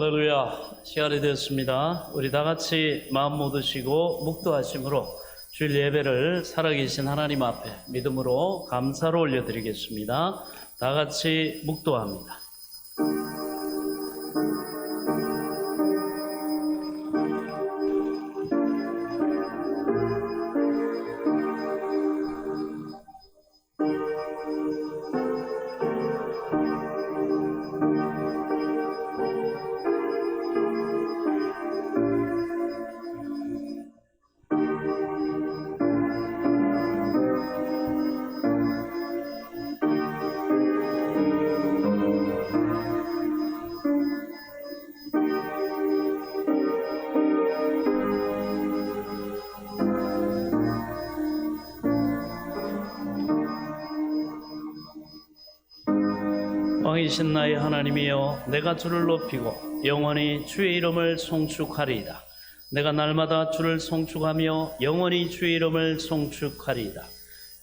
할렐루야. 시간이 되었습니다. 우리 다 같이 마음 모두시고 묵도하심으로 주일 예배를 살아계신 하나님 앞에 믿음으로 감사로 올려드리겠습니다. 다 같이 묵도합니다. 왕이신 나의 하나님이여, 내가 주를 높이고 영원히 주의 이름을 송축하리이다. 내가 날마다 주를 송축하며 영원히 주의 이름을 송축하리이다.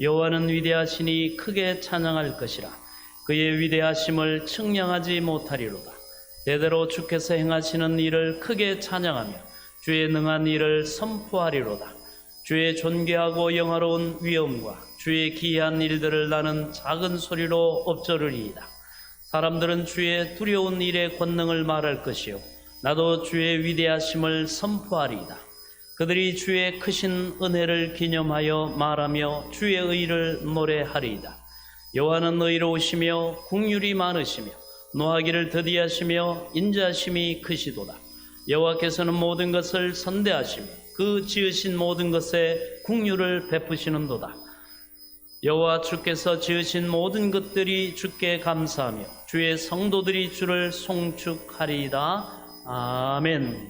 여호와는 위대하시니 크게 찬양할 것이라. 그의 위대하심을 측량하지 못하리로다. 대대로 주께서 행하시는 일을 크게 찬양하며 주의 능한 일을 선포하리로다. 주의 존귀하고 영화로운 위엄과 주의 기이한 일들을 나는 작은 소리로 엎조르리이다. 사람들은 주의 두려운 일의 권능을 말할 것이요, 나도 주의 위대하심을 선포하리이다. 그들이 주의 크신 은혜를 기념하여 말하며 주의 의를 노래하리이다. 여호와는 의로우시며 긍휼이 많으시며 노하기를 더디하시며 인자하심이 크시도다. 여호와께서는 모든 것을 선대하시며 그 지으신 모든 것에 긍휼을 베푸시는도다. 여호와 주께서 지으신 모든 것들이 주께 감사하며 주의 성도들이 주를 송축하리이다. 아멘.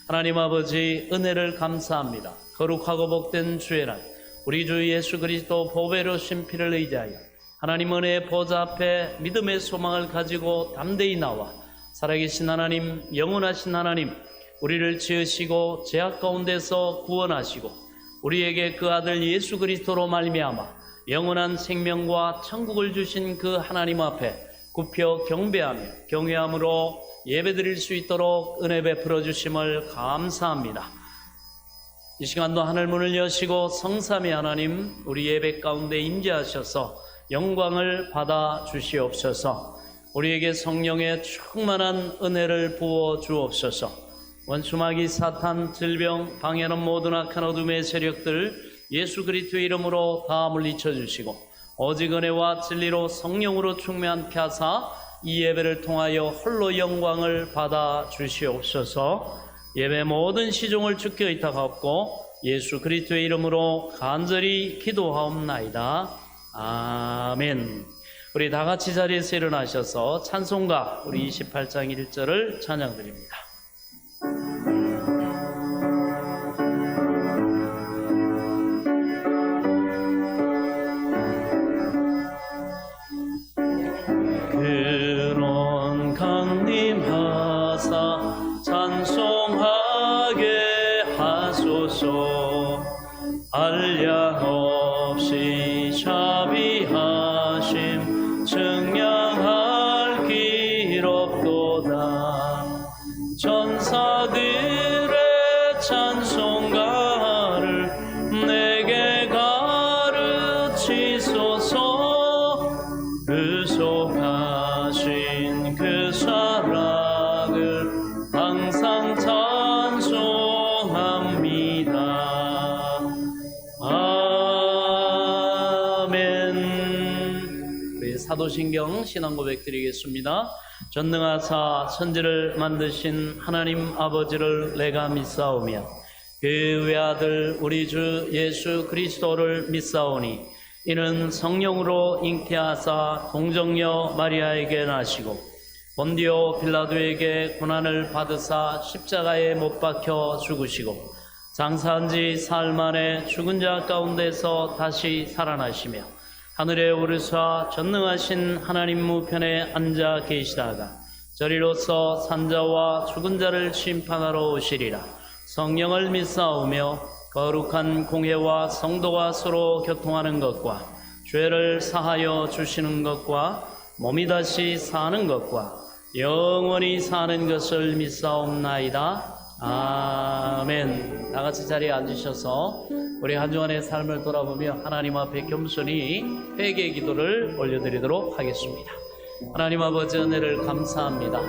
하나님 아버지, 은혜를 감사합니다. 거룩하고 복된 주의 날, 우리 주 예수 그리스도 보배로우신 피를 의지하여 하나님 은혜의 보좌 앞에 믿음의 소망을 가지고 담대히 나와 살아계신 하나님, 영원하신 하나님, 우리를 지으시고 죄악 가운데서 구원하시고 우리에게 그 아들 예수 그리스도로 말미암아 영원한 생명과 천국을 주신 그 하나님 앞에 굽혀 경배하며 경외함으로 예배드릴 수 있도록 은혜 베풀어 주심을 감사합니다. 이 시간도 하늘문을 여시고 성삼위 하나님, 우리 예배 가운데 임재하셔서 영광을 받아 주시옵소서. 우리에게 성령의 충만한 은혜를 부어 주옵소서. 원수마귀, 사탄, 질병, 방해하는 모든 악한 어둠의 세력들 예수 그리스도의 이름으로 다 물리쳐 주시고 오직 은혜와 진리로 성령으로 충만케 하사 이 예배를 통하여 홀로 영광을 받아 주시옵소서. 예배 모든 시종을 주께 의탁하옵고 예수 그리스도의 이름으로 간절히 기도하옵나이다. 아멘. 우리 다 같이 자리에서 일어나셔서 찬송가 우리 28장 1절을 찬양드립니다. 그런 강림하사 찬송하게 하소서. 한량 없이 자비하심 증량할 길 없도다. 천사들의 찬송가를 내게 가르치소서. 구속하신 그 사랑을 항상 찬송합니다. 아멘. 우리 사도신경 신앙고백 드리겠습니다. 전능하사 천지를 만드신 하나님 아버지를 내가 믿사오며 그 외아들 우리 주 예수 그리스도를 믿사오니 이는 성령으로 잉태하사 동정녀 마리아에게 나시고 본디오 빌라도에게 고난을 받으사 십자가에 못 박혀 죽으시고 장사한 지 사흘 만에 죽은 자 가운데서 다시 살아나시며 하늘에 오르사 전능하신 하나님 우편에 앉아 계시다가 저리로서 산자와 죽은 자를 심판하러 오시리라. 성령을 믿사오며 거룩한 공회와 성도가 서로 교통하는 것과 죄를 사하여 주시는 것과 몸이 다시 사는 것과 영원히 사는 것을 믿사옵나이다. 아멘. 다 같이 자리에 앉으셔서 우리 한 주간의 삶을 돌아보며 하나님 앞에 겸손히 회개의 기도를 올려드리도록 하겠습니다. 하나님 아버지, 은혜를 감사합니다.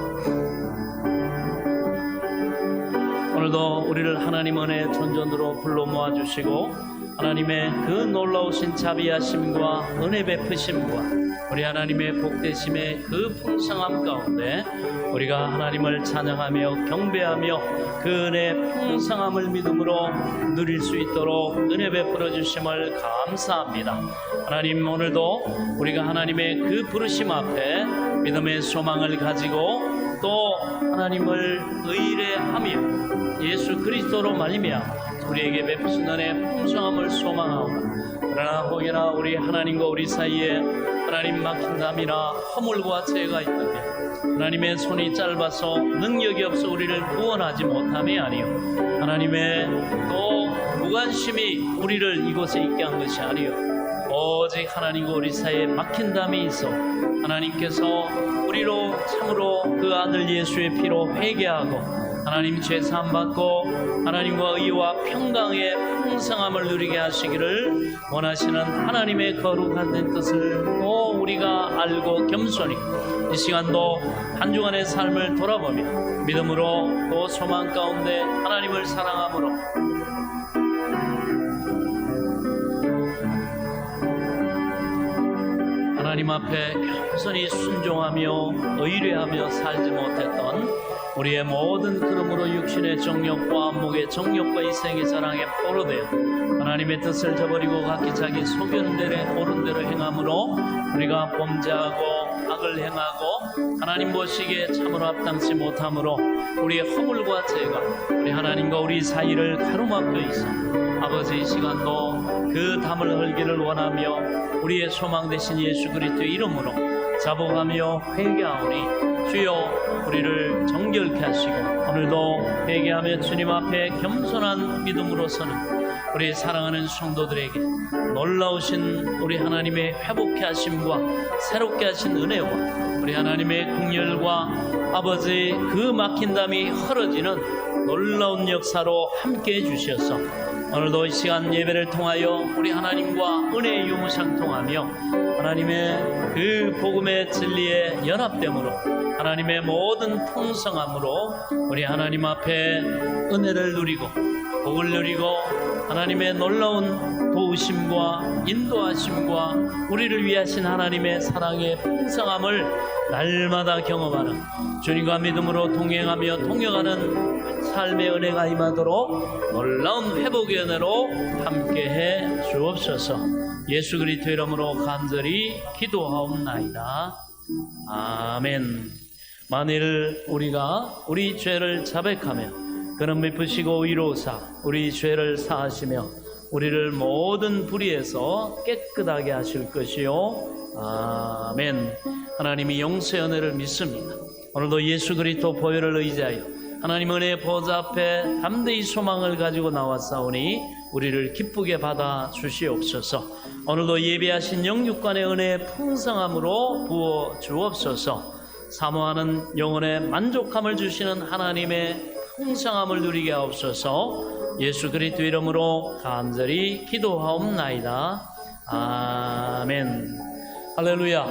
오늘도 우리를 하나님 은혜의 전전으로 불러 모아주시고 하나님의 그 놀라우신 자비하심과 은혜 베푸심과 우리 하나님의 복되심의 그 풍성함 가운데 우리가 하나님을 찬양하며 경배하며 그 은혜의 풍성함을 믿음으로 누릴 수 있도록 은혜 베풀어 주심을 감사합니다. 하나님, 오늘도 우리가 하나님의 그 부르심 앞에 믿음의 소망을 가지고 또 하나님을 의뢰하며 예수 그리스도로 말미암아 우리에게 베푸신 은혜의 풍성함을 소망하오나, 그러나 혹여나 우리 하나님과 우리 사이에 하나님 막힌담이나 허물과 죄가 있다면 하나님의 손이 짧아서 능력이 없어 우리를 구원하지 못함이 아니요, 하나님의 또 무관심이 우리를 이곳에 있게 한 것이 아니요, 오직 하나님과 우리 사이에 막힌담이 있어 하나님께서 우리로 참으로 그 아들 예수의 피로 회개하고 하나님 죄 사함 받고 하나님과 의와 평강의 풍성함을 누리게 하시기를 원하시는 하나님의 거룩한 뜻을 또 우리가 알고 겸손히 이 시간도 한 주간의 삶을 돌아보며 믿음으로 또 소망 가운데 하나님을 사랑함으로 하나님 앞에 겸손히 순종하며 의뢰하며 살지 못했던 우리의 모든 그러므로 육신의 정욕과 안목의 정욕과 이생의 자랑에 포로되어 하나님의 뜻을 저버리고 각기 자기 소견 대로 옳은 대로 행함으로 우리가 범죄하고 악을 행하고 하나님 보시기에 참으로 합당치 못함으로 우리의 허물과 죄가 우리 하나님과 우리 사이를 가로막고 있어 아버지, 이 시간도 그 담을 흘기를 원하며 우리의 소망 되신 예수 그리스도의 이름으로 자복하며 회개하오니 주여 우리를 정결케 하시고 오늘도 회개하며 주님 앞에 겸손한 믿음으로 서는 우리 사랑하는 성도들에게 놀라우신 우리 하나님의 회복케 하심과 새롭게 하신 은혜와 우리 하나님의 긍휼과 아버지 그 막힌 담이 헐어지는 놀라운 역사로 함께해 주셔서 오늘도 이 시간 예배를 통하여 우리 하나님과 은혜의 유무상통하며 하나님의 그 복음의 진리의 연합됨으로 하나님의 모든 풍성함으로 우리 하나님 앞에 은혜를 누리고 복을 누리고 하나님의 놀라운 도우심과 인도하심과 우리를 위하신 하나님의 사랑의 풍성함을 날마다 경험하는 주님과 믿음으로 동행하며 동역하는 삶의 은혜가 임하도록 놀라운 회복의 은혜로 함께해 주옵소서. 예수 그리스도 이름으로 간절히 기도하옵나이다. 아멘. 만일 우리가 우리 죄를 자백하며 그는 베푸시고 의로우사 우리 죄를 사하시며 우리를 모든 불의에서 깨끗하게 하실 것이요. 아멘. 하나님이 용서의 은혜를 믿습니다. 오늘도 예수 그리스도 보혈을 의지하여 하나님 은혜의 보좌 앞에 담대히 소망을 가지고 나왔사오니 우리를 기쁘게 받아 주시옵소서. 오늘도 예배하신 영육간의 은혜의 풍성함으로 부어 주옵소서. 사모하는 영혼의 만족함을 주시는 하나님의 풍성함을 누리게 하옵소서. 예수 그리스도 이름으로 간절히 기도하옵나이다. 아멘. 할렐루야.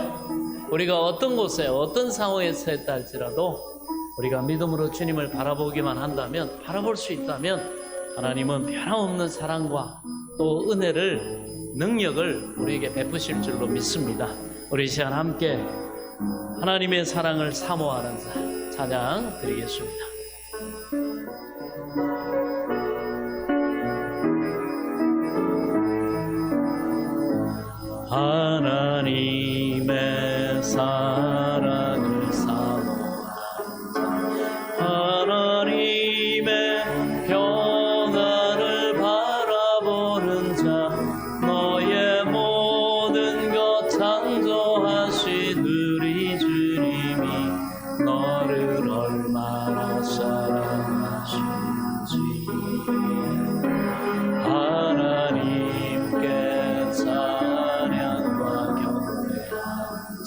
우리가 어떤 곳에 어떤 상황에 처했다 할지라도 우리가 믿음으로 주님을 바라보기만 한다면, 바라볼 수 있다면 하나님은 변함없는 사랑과 또 은혜를, 능력을 우리에게 베푸실 줄로 믿습니다. 우리 이 시간 함께 하나님의 사랑을 사모하는 찬양 드리겠습니다. 하나님의 사랑을 사모하는 자, 하나님의 평안을 바라보는 자, 너의 모든 것 창조하신 우리 주님이 너를 얼마나 사랑하신지 하나님께 찬양과 경배하자.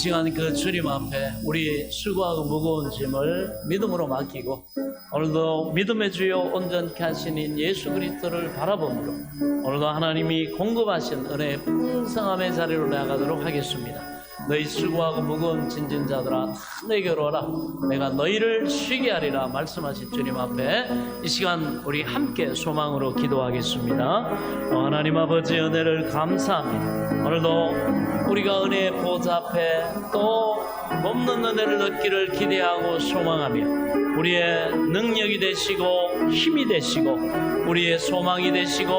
시간 그 주님 앞에 우리 수고하고 무거운 짐을 믿음으로 맡기고 오늘도 믿음의 주요 온전케 하시는 예수 그리스도를 바라보므로 오늘도 하나님이 공급하신 은혜의 풍성함의 자리로 나아가도록 하겠습니다. 너희 수고하고 무거운 짐진 자들아 다 내게로 오라 내가 너희를 쉬게 하리라 말씀하신 주님 앞에 이 시간 우리 함께 소망으로 기도하겠습니다. 하나님 아버지 은혜를 감사합니다. 오늘도 우리가 은혜의 보좌 앞에 또 없는 은혜를 얻기를 기대하고 소망하며 우리의 능력이 되시고 힘이 되시고 우리의 소망이 되시고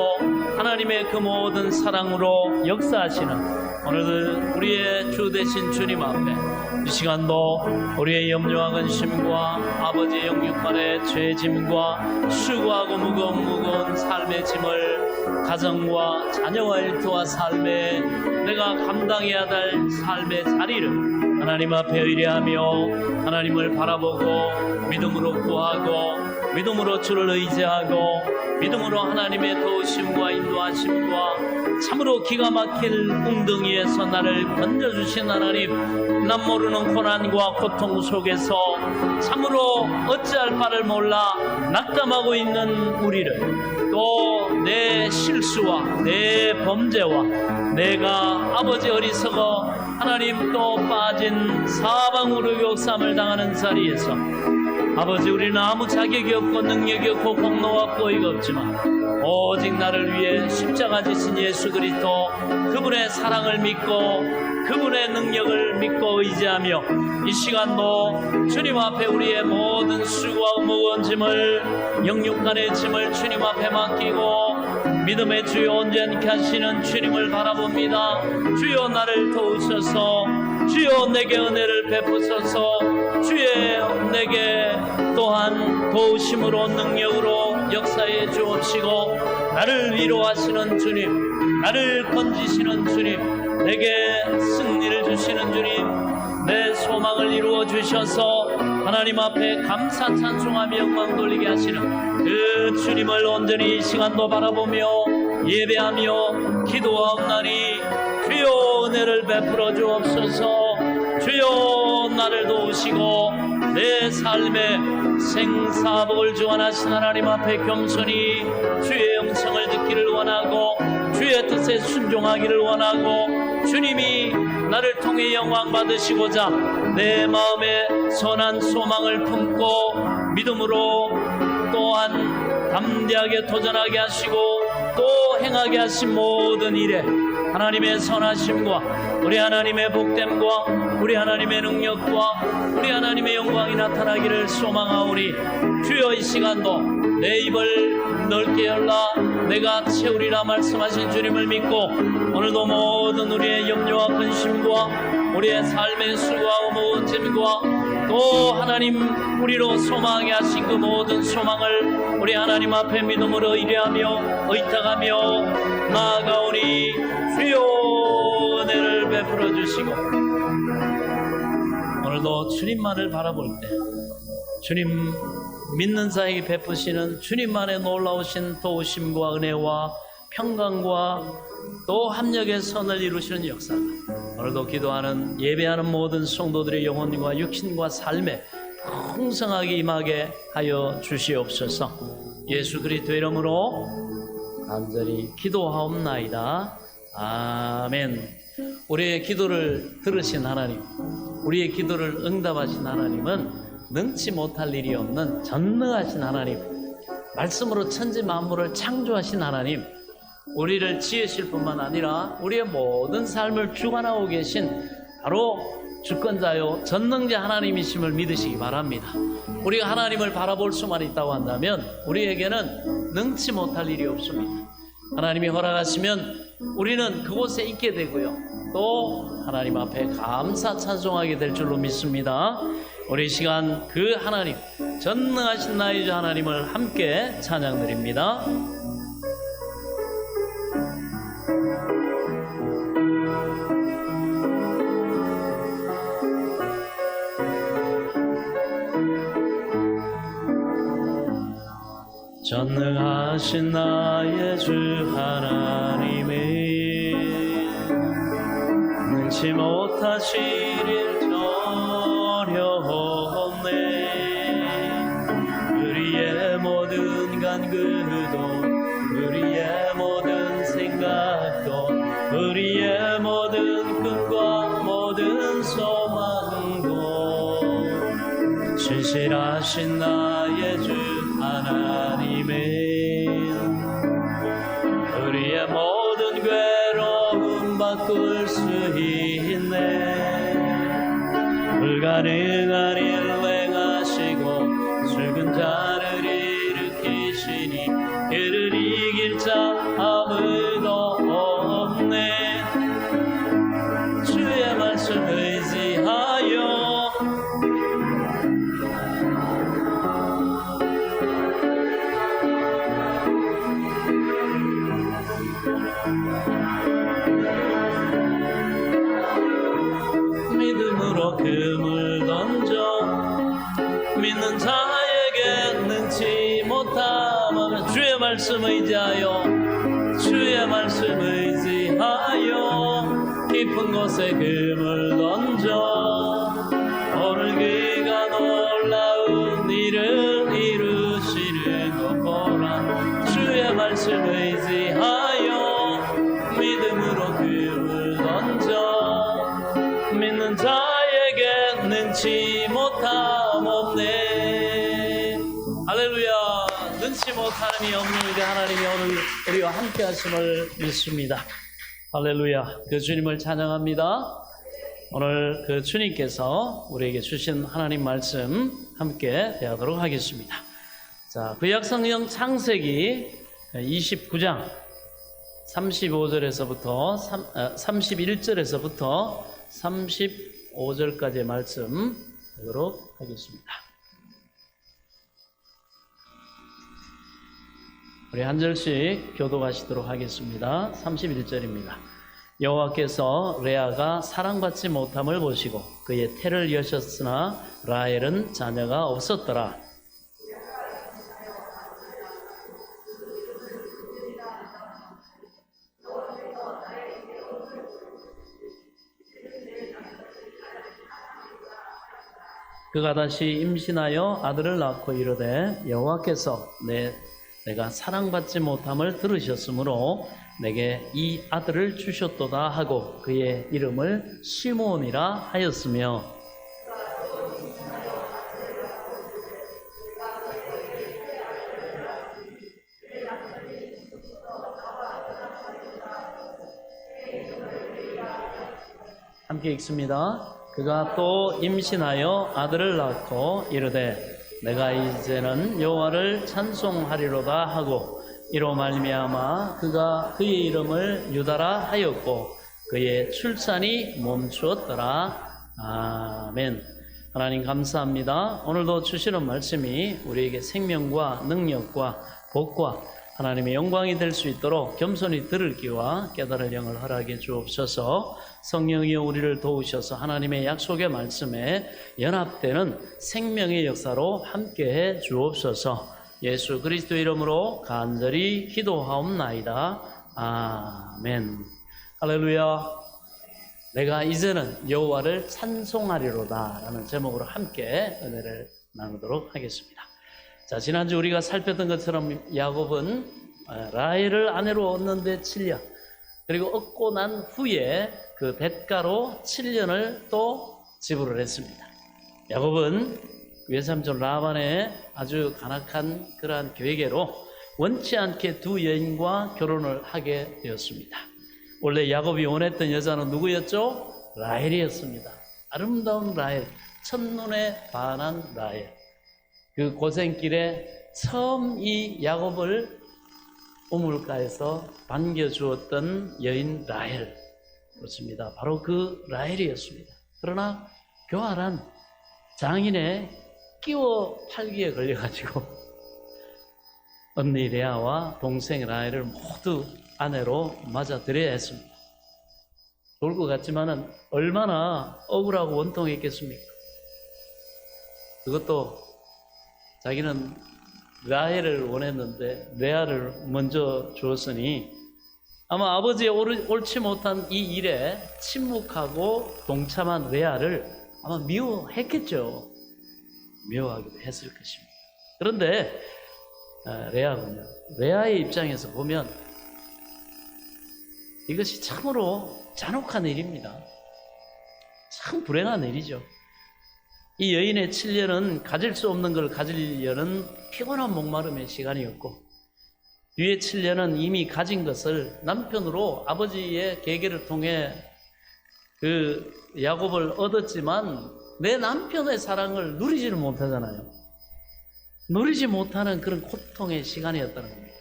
하나님의 그 모든 사랑으로 역사하시는 오늘도 우리의 주 되신 주님 앞에 이 시간도 우리의 염려와 근심과 아버지의 영육간의 죄짐과 수고하고 무거운 삶의 짐을 가정과 자녀와 일터와 삶에 내가 감당해야 될 삶의 자리를 하나님 앞에 의뢰하며 하나님을 바라보고 믿음으로 구하고 믿음으로 주를 의지하고 믿음으로 하나님의 도우심과 인도하심과 참으로 기가 막힐 웅덩이에서 나를 건져주신 하나님 남 모르는 고난과 고통 속에서 참으로 어찌할 바를 몰라 낙담하고 있는 우리를 또 내 실수와 내 범죄와 내가 아버지 어리석어 하나님 또 빠진 사방으로 욕삼을 당하는 자리에서 아버지 우리는 아무 자격이 없고 능력이 없고 공로가 없고 이가 없지만 오직 나를 위해 십자가 지신 예수 그리스도 그분의 사랑을 믿고 그분의 능력을 믿고 의지하며 이 시간도 주님 앞에 우리의 모든 수고와 무거운 짐을 영육간의 짐을 주님 앞에 맡기고 믿음의 주여 온전케 하시는 주님을 바라봅니다. 주여 나를 도우셔서 주여 내게 은혜를 베푸소서 주여 내게 또한 도우심으로 능력으로 역사해 주옵시고 나를 위로하시는 주님 나를 건지시는 주님 내게 승리를 주시는 주님 내 소망을 이루어 주셔서 하나님 앞에 감사 찬송하며 영광 돌리게 하시는 그 주님을 온전히 이 시간도 바라보며 예배하며 기도하옵나니 주여 은혜를 베풀어 주옵소서 주여 나를 도우시고 내 삶에 생사복을 주관하신 하나님 앞에 겸손히 주의 음성을 듣기를 원하고 주의 뜻에 순종하기를 원하고 주님이 나를 통해 영광 받으시고자 내 마음에 선한 소망을 품고 믿음으로 또한 담대하게 도전하게 하시고 또 행하게 하신 모든 일에 하나님의 선하심과 우리 하나님의 복됨과 우리 하나님의 능력과 우리 하나님의 영광이 나타나기를 소망하오니 주여 이 시간도 내 입을 넓게 열라 내가 채우리라 말씀하신 주님을 믿고 오늘도 모든 우리의 염려와 근심과 우리의 삶의 수고와 무거운 짐과 또 하나님 우리로 소망하게 하신 그 모든 소망을 우리 하나님 앞에 믿음으로 의뢰하며 의탁하며 나아가오니 주여 은혜를 베풀어 주시고 오늘도 주님만을 바라볼 때 주님 믿는 자에게 베푸시는 주님만의 놀라우신 도우심과 은혜와 평강과 또 합력의 선을 이루시는 역사가 오늘도 기도하는 예배하는 모든 성도들의 영혼과 육신과 삶에 풍성하게 임하게 하여 주시옵소서. 예수 그리스도의 이름으로 간절히 기도하옵나이다. 아멘. 우리의 기도를 들으신 하나님, 우리의 기도를 응답하신 하나님은 능치 못할 일이 없는 전능하신 하나님, 말씀으로 천지 만물을 창조하신 하나님, 우리를 지으실 뿐만 아니라 우리의 모든 삶을 주관하고 계신 바로 주권자요 전능자 하나님이심을 믿으시기 바랍니다. 우리가 하나님을 바라볼 수만 있다고 한다면 우리에게는 능치 못할 일이 없습니다. 하나님이 허락하시면 우리는 그곳에 있게 되고요 또 하나님 앞에 감사 찬송하게 될 줄로 믿습니다. 우리 시간 그 하나님 전능하신 나의 주 하나님을 함께 찬양드립니다. 전능하신 나의 주 하나님의 능치 못하실 일 전혀 없네. 우리의 모든 간구도 우리의 모든 생각도 우리의 모든 꿈과 모든 소망도 신실하신 나의 주 하나님의 우리의 모든 괴로움 바꿀 수 있네. 불가능한 일 행하시고 죽은 자를 일으키시니 그를 이길 자 아무도 없네. 주의 말씀 의지하여 믿음으로 금을 던져 믿는 자에게 능치 못함하면 주의 말씀 의지하여 주의 말씀 의지하여 깊은 곳에 금을 던져 오늘 그가 놀라운 일을 이루시는 것 보라. 주의 말씀 의지하여 믿음으로 금을 던져 믿는 자에게 능치 못함 없네. 할렐루야. 능치 못함이 없는 우리 하나님이 오늘 우리와 함께 하심을 믿습니다. 할렐루야. 그 주님을 찬양합니다. 오늘 그 주님께서 우리에게 주신 하나님 말씀 함께 대하도록 하겠습니다. 자, 구약성경 창세기 29장 35절에서부터 31절에서부터 35절까지의 말씀 보도록 하겠습니다. 우리 한 절씩 교독하시도록 하겠습니다. 31절입니다. 여호와께서 레아가 사랑받지 못함을 보시고 그의 태를 여셨으나 라헬은 자녀가 없었더라. 그가 다시 임신하여 아들을 낳고 이르되 여호와께서 내가 사랑받지 못함을 들으셨으므로 내게 이 아들을 주셨도다 하고 그의 이름을 시므온이라 하였으며 함께 읽습니다. 그가 또 임신하여 아들을 낳고 이르되 내가 이제는 여호와를 찬송하리로다 하고 이로 말미암아 그가 그의 이름을 유다라 하였고 그의 출산이 멈추었더라. 아멘. 하나님 감사합니다. 오늘도 주시는 말씀이 우리에게 생명과 능력과 복과 하나님의 영광이 될 수 있도록 겸손히 들을 귀와 깨달을 영을 허락해 주옵소서. 성령이여 우리를 도우셔서 하나님의 약속의 말씀에 연합되는 생명의 역사로 함께해 주옵소서. 예수 그리스도의 이름으로 간절히 기도하옵나이다. 아멘. 할렐루야. 내가 이제는 여호와를 찬송하리로다 라는 제목으로 함께 은혜를 나누도록 하겠습니다. 자, 지난주 우리가 살폈던 것처럼 야곱은 라헬을 아내로 얻는데 7년, 그리고 얻고 난 후에 그 대가로 7년을 또 지불을 했습니다. 야곱은 외삼촌 라반의 아주 간악한 그러한 계획으로 원치 않게 두 여인과 결혼을 하게 되었습니다. 원래 야곱이 원했던 여자는 누구였죠? 라헬이었습니다. 아름다운 라헬, 첫눈에 반한 라헬. 그 고생길에 처음 이 야곱을 우물가에서 반겨주었던 여인 라헬, 그렇습니다. 바로 그 라헬이었습니다. 그러나 교활한 장인의 끼워 팔기에 걸려가지고 언니 레아와 동생 라헬을 모두 아내로 맞아들여야 했습니다. 좋을 것 같지만은 얼마나 억울하고 원통했겠습니까? 그것도 자기는 라헬을 원했는데 레아를 먼저 주었으니 아마 아버지의 옳지 못한 이 일에 침묵하고 동참한 레아를 아마 미워했겠죠. 미워하기도 했을 것입니다. 그런데 레아군요. 레아의 입장에서 보면 이것이 참으로 잔혹한 일입니다. 참 불행한 일이죠. 이 여인의 7년은 가질 수 없는 걸 가지려는 피곤한 목마름의 시간이었고, 뒤에 7년은 이미 가진 것을 남편으로 아버지의 계계를 통해 그 야곱을 얻었지만 내 남편의 사랑을 누리지를 못하잖아요. 누리지 못하는 그런 고통의 시간이었다는 겁니다.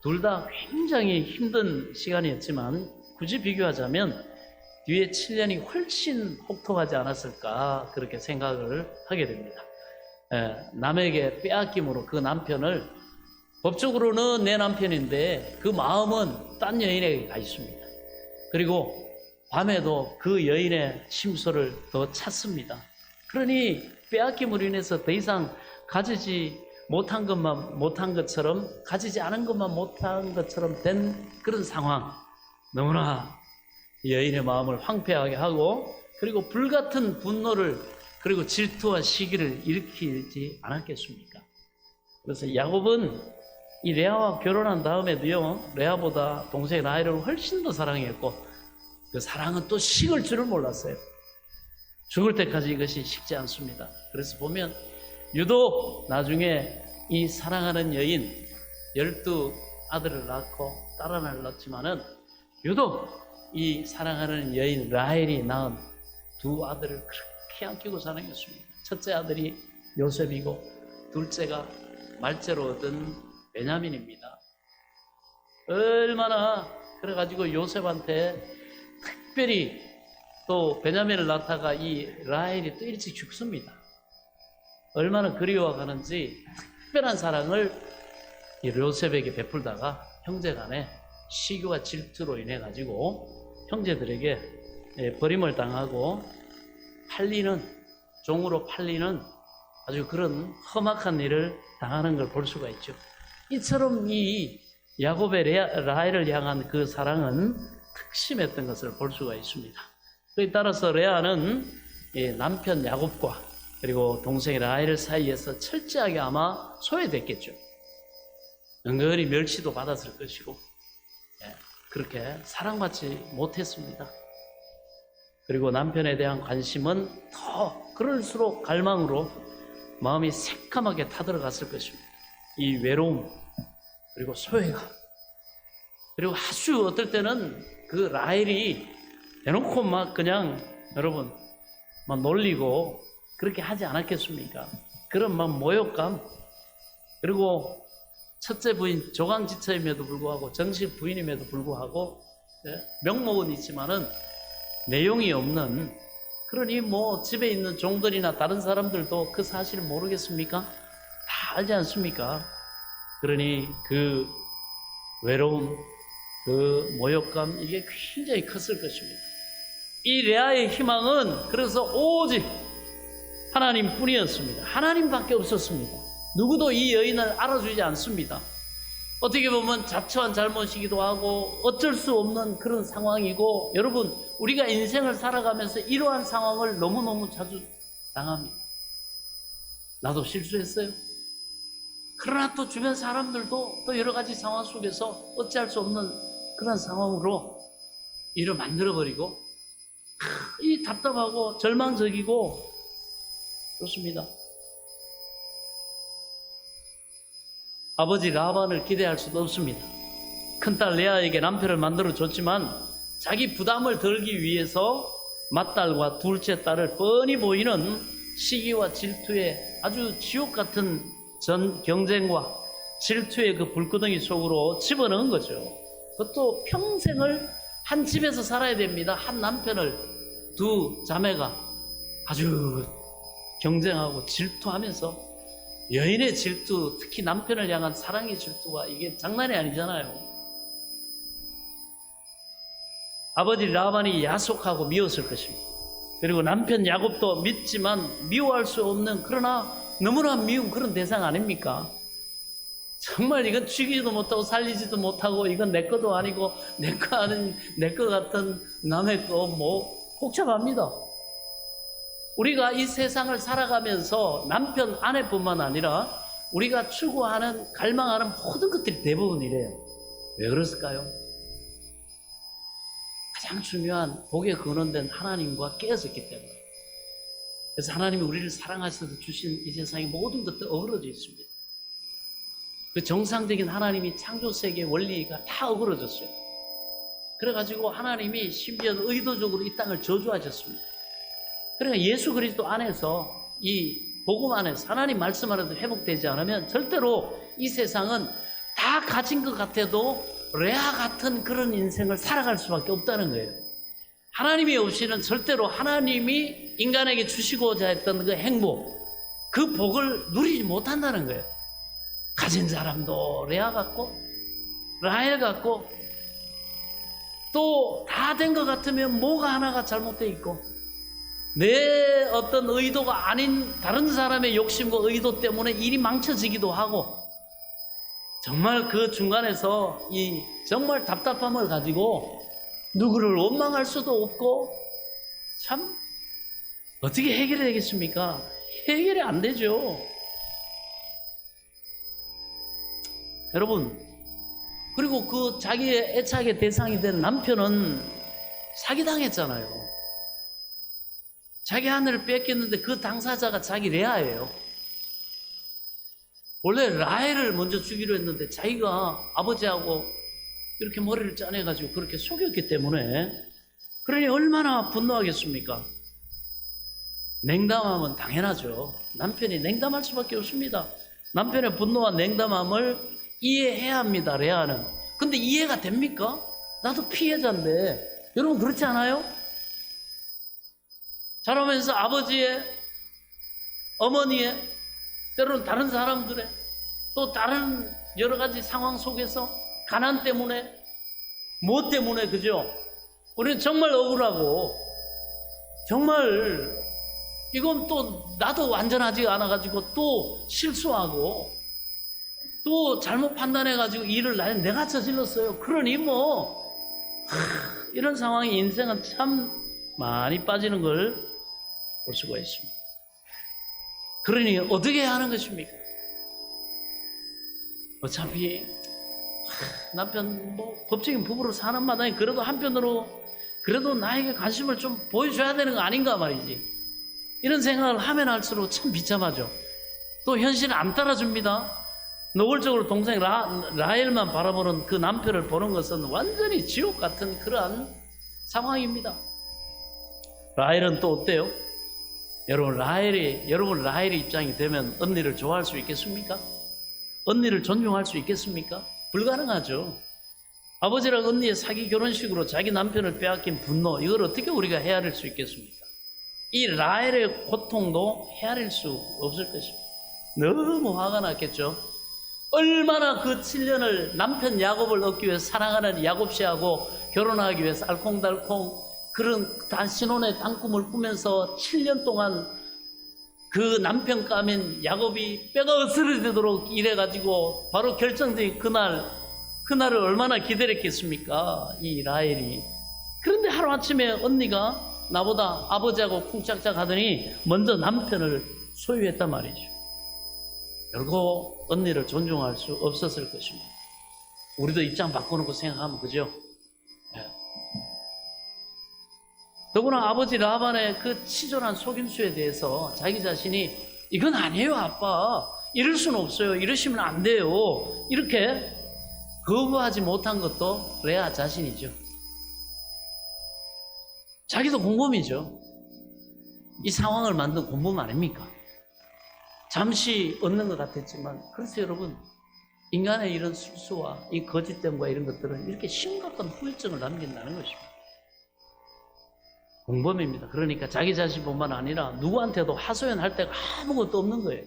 둘 다 굉장히 힘든 시간이었지만 굳이 비교하자면 뒤에 7년이 훨씬 혹독하지 않았을까 그렇게 생각을 하게 됩니다. 남에게 빼앗김으로 그 남편을, 법적으로는 내 남편인데 그 마음은 딴 여인에게 가 있습니다. 그리고 밤에도 그 여인의 심소를 더 찾습니다. 그러니 빼앗김으로 인해서 더 이상 가지지 못한 것처럼, 가지지 않은 것만 못한 것처럼 된 그런 상황, 너무나 여인의 마음을 황폐하게 하고, 그리고 불같은 분노를, 그리고 질투와 시기를 일으키지 않았겠습니까? 그래서 야곱은 이 레아와 결혼한 다음에도요, 레아보다 동생 라헬을 훨씬 더 사랑했고, 그 사랑은 또 식을 줄을 몰랐어요. 죽을 때까지 이것이 식지 않습니다. 그래서 보면 유독 나중에 이 사랑하는 여인 12아들을 낳고 딸 하나를 낳지만은 유독 이 사랑하는 여인 라헬이 낳은 2아들을 그렇게 아끼고 사랑했습니다. 첫째 아들이 요셉이고 둘째가 말째로 얻은 베냐민입니다. 얼마나 그래가지고 요셉한테 특별히, 또 베냐민을 낳다가 이 라헬이 또 일찍 죽습니다. 얼마나 그리워가는지 특별한 사랑을 이 요셉에게 베풀다가 형제간에 시기와 질투로 인해 가지고 형제들에게 버림을 당하고 종으로 팔리는 아주 그런 험악한 일을 당하는 걸 볼 수가 있죠. 이처럼 이 야곱의 라헬을 향한 그 사랑은 특심했던 것을 볼 수가 있습니다. 그에 따라서 레아는 남편 야곱과 그리고 동생 라헬 사이에서 철저하게 아마 소외됐겠죠. 은근히 멸시도 받았을 것이고, 그렇게 사랑받지 못했습니다. 그리고 남편에 대한 관심은 더 그럴수록 갈망으로 마음이 새까맣게 타들어갔을 것입니다. 이 외로움, 그리고 소외감, 그리고 아주 어떨 때는 그 라헬이 대놓고 막 그냥 여러분 막 놀리고 그렇게 하지 않았겠습니까? 그런 막 모욕감, 그리고 첫째 부인 조강지처임에도 불구하고, 정식 부인임에도 불구하고 명목은 있지만은 내용이 없는, 그러니 뭐 집에 있는 종들이나 다른 사람들도 그 사실을 모르겠습니까? 다 알지 않습니까? 그러니 그 외로움, 그 모욕감, 이게 굉장히 컸을 것입니다. 이 레아의 희망은 그래서 오직 하나님뿐이었습니다. 하나님밖에 없었습니다. 누구도 이 여인을 알아주지 않습니다. 어떻게 보면 자초한 잘못이기도 하고 어쩔 수 없는 그런 상황이고, 여러분 우리가 인생을 살아가면서 이러한 상황을 너무너무 자주 당합니다. 나도 실수했어요. 그러나 또 주변 사람들도 또 여러 가지 상황 속에서 어찌할 수 없는 그런 상황으로 일을 만들어버리고 이 답답하고 절망적이고 그렇습니다. 아버지 라반을 기대할 수도 없습니다. 큰딸 레아에게 남편을 만들어줬지만 자기 부담을 덜기 위해서 맏딸과 둘째 딸을 뻔히 보이는 시기와 질투의 아주 지옥 같은 경쟁과 질투의 그 불구덩이 속으로 집어넣은 거죠. 그것도 평생을 한 집에서 살아야 됩니다. 한 남편을 2 자매가 아주 경쟁하고 질투하면서, 여인의 질투, 특히 남편을 향한 사랑의 질투가 이게 장난이 아니잖아요. 아버지 라반이 야속하고 미웠을 것입니다. 그리고 남편 야곱도 믿지만 미워할 수 없는, 그러나 너무나 미운 그런 대상 아닙니까? 정말 이건 죽이지도 못하고 살리지도 못하고 이건 내 것도 아니고 내 거 아닌 내 거 같은 남의 거 뭐 복잡합니다. 우리가 이 세상을 살아가면서 남편, 아내뿐만 아니라 우리가 추구하는, 갈망하는 모든 것들이 대부분 이래요. 왜 그랬을까요? 가장 중요한 복에 근원된 하나님과 깨어졌기 때문에. 그래서 하나님이 우리를 사랑하셔서 주신 이 세상의 모든 것들 어그러져 있습니다. 그 정상적인 하나님이 창조세계의 원리가 다 어그러졌어요. 그래가지고 하나님이 심지어 의도적으로 이 땅을 저주하셨습니다. 그러니까 예수 그리스도 안에서, 이 복음 안에서 하나님 말씀 안에서 회복되지 않으면 절대로 이 세상은 다 가진 것 같아도 레아 같은 그런 인생을 살아갈 수밖에 없다는 거예요. 하나님이 없이는 절대로 하나님이 인간에게 주시고자 했던 그 행복, 그 복을 누리지 못한다는 거예요. 가진 사람도 레아 같고 라헬 같고 또 다 된 것 같으면 뭐가 하나가 잘못되어 있고 내 어떤 의도가 아닌 다른 사람의 욕심과 의도 때문에 일이 망쳐지기도 하고, 정말 그 중간에서 이 정말 답답함을 가지고 누구를 원망할 수도 없고, 참 어떻게 해결이 되겠습니까? 해결이 안 되죠. 여러분, 그리고 그 자기의 애착의 대상이 된 남편은 사기당했잖아요. 자기 하늘을 뺏겼는데 그 당사자가 자기 레아예요. 원래 라헬을 먼저 주기로 했는데 자기가 아버지하고 이렇게 머리를 짜내가지고 그렇게 속였기 때문에, 그러니 얼마나 분노하겠습니까? 냉담하면 당연하죠. 남편이 냉담할 수밖에 없습니다. 남편의 분노와 냉담함을 이해해야 합니다, 레아는. 근데 이해가 됩니까? 나도 피해자인데. 여러분 그렇지 않아요? 자라면서 아버지의, 어머니의, 때로는 다른 사람들의, 또 다른 여러 가지 상황 속에서 가난 때문에, 뭐 때문에, 그죠? 우리는 정말 억울하고, 정말 이건 또 나도 완전하지 않아가지고 또 실수하고 또 잘못 판단해가지고 일을 내가 저질렀어요. 그러니 뭐 이런 상황이 인생은 참 많이 빠지는 걸 볼 수가 있습니다. 그러니 어떻게 해야 하는 것입니까? 어차피 남편 뭐 법적인 부부로 사는 마당에 그래도 한편으로 그래도 나에게 관심을 좀 보여줘야 되는 거 아닌가 말이지. 이런 생각을 하면 할수록 참 비참하죠. 또 현실은 안 따라줍니다. 노골적으로 동생 라헬만 바라보는 그 남편을 보는 것은 완전히 지옥 같은 그러한 상황입니다. 라헬은 또 어때요? 여러분 라헬의 입장이 되면 언니를 좋아할 수 있겠습니까? 언니를 존중할 수 있겠습니까? 불가능하죠. 아버지랑 언니의 사기 결혼식으로 자기 남편을 빼앗긴 분노, 이걸 어떻게 우리가 헤아릴 수 있겠습니까? 이 라헬의 고통도 헤아릴 수 없을 것입니다. 너무 화가 났겠죠. 얼마나 그 7년을 남편 야곱을 얻기 위해서 사랑하는 야곱 씨하고 결혼하기 위해서 알콩달콩 그런 신혼의 단꿈을 꾸면서 7년 동안 그 남편 까면 야곱이 뼈가 으스러지도록 일해가지고 바로 결정적인 그날을 얼마나 기다렸겠습니까? 이 라헬이. 그런데 하루아침에 언니가 나보다 아버지하고 쿵짝짝 하더니 먼저 남편을 소유했단 말이죠. 결국 언니를 존중할 수 없었을 것입니다. 우리도 입장 바꿔놓고 생각하면 그죠? 네. 더구나 아버지 라반의 그 치졸한 속임수에 대해서 자기 자신이 이건 아니에요 아빠, 이럴 수는 없어요, 이러시면 안 돼요, 이렇게 거부하지 못한 것도 레아 자신이죠. 자기도 공범이죠. 이 상황을 만든 공범 아닙니까? 잠시 얻는 것 같았지만, 그래서 여러분, 인간의 이런 실수와 이 거짓됨과 이런 것들은 이렇게 심각한 후유증을 남긴다는 것입니다. 공범입니다. 그러니까 자기 자신뿐만 아니라 누구한테도 하소연할 데가 아무것도 없는 거예요.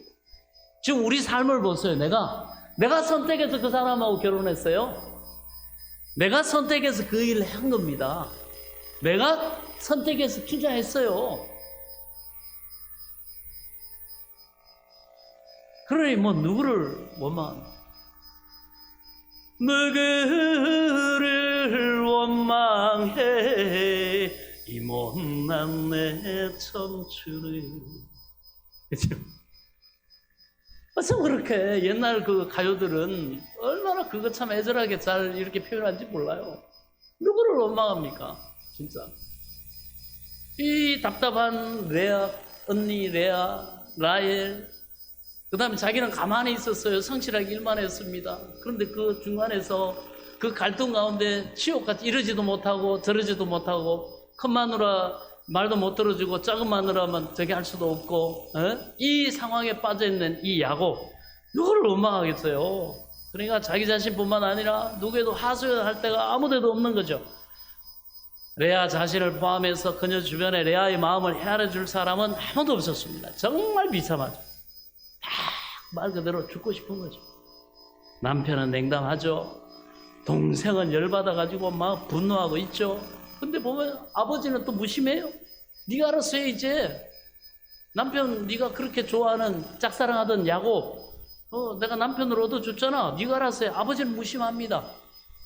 지금 우리 삶을 보세요. 내가 선택해서 그 사람하고 결혼했어요. 내가 선택해서 그 일을 한 겁니다. 내가 선택해서 투자했어요. 그러니 뭐 누구를 원망? 누구를 원망해 이 못난 내 청춘을. 그죠? 어쩜 그렇게 옛날 그 가요들은 얼마나 그거 참 애절하게 잘 이렇게 표현하는지 몰라요. 누구를 원망합니까? 진짜. 이 답답한 레아, 언니 레아, 라헬, 그 다음에 자기는 가만히 있었어요. 성실하게 일만 했습니다. 그런데 그 중간에서 그 갈등 가운데 지옥같이 이러지도 못하고 저러지도 못하고 큰 마누라 말도 못 들어주고 작은 마누라만 저기 할 수도 없고 이 상황에 빠져있는 이 야곱, 누구를 원망하겠어요? 그러니까 자기 자신뿐만 아니라 누구에도 하소연할 데가 아무데도 없는 거죠. 레아 자신을 포함해서 그녀 주변에 레아의 마음을 헤아려 줄 사람은 아무도 없었습니다. 정말 비참하죠. 딱 말 그대로 죽고 싶은 거죠. 남편은 냉담하죠. 동생은 열받아가지고 막 분노하고 있죠. 근데 보면 아버지는 또 무심해요. 네가 알아서 해 이제. 남편 네가 그렇게 좋아하는 짝사랑하던 야곱 내가 남편을 얻어줬잖아. 네가 알아서 해. 아버지는 무심합니다.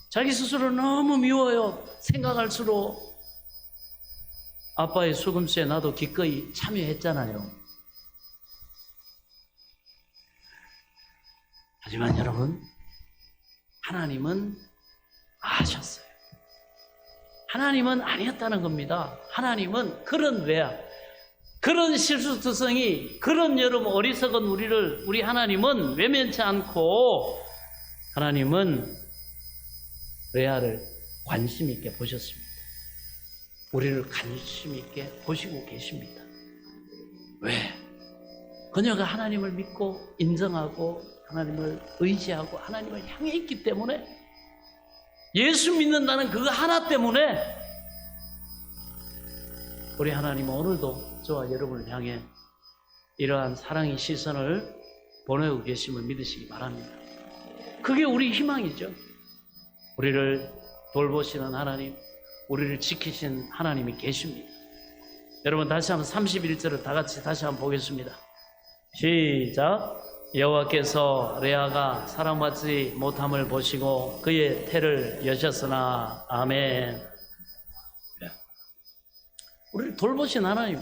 자기 스스로 너무 미워요. 생각할수록. 아빠의 수금수에 나도 기꺼이 참여했잖아요. 하지만 여러분, 하나님은 아셨어요. 하나님은 아니었다는 겁니다. 하나님은 그런 레아, 그런 실수투성이, 그런 여러분 어리석은 우리 하나님은 외면치 않고 하나님은 레아를 관심 있게 보셨습니다. 우리를 관심 있게 보시고 계십니다. 왜? 그녀가 하나님을 믿고 인정하고 하나님을 의지하고 하나님을 향해 있기 때문에, 예수 믿는다는 그거 하나 때문에 우리 하나님은 오늘도 저와 여러분을 향해 이러한 사랑의 시선을 보내고 계심을 믿으시기 바랍니다. 그게 우리 희망이죠. 우리를 돌보시는 하나님, 우리를 지키신 하나님이 계십니다. 여러분 다시 한번 31절을 다 같이 다시 한번 보겠습니다. 시작. 여호와께서 레아가 사랑받지 못함을 보시고 그의 태를 여셨으나. 아멘. 우리를 돌보신 하나님.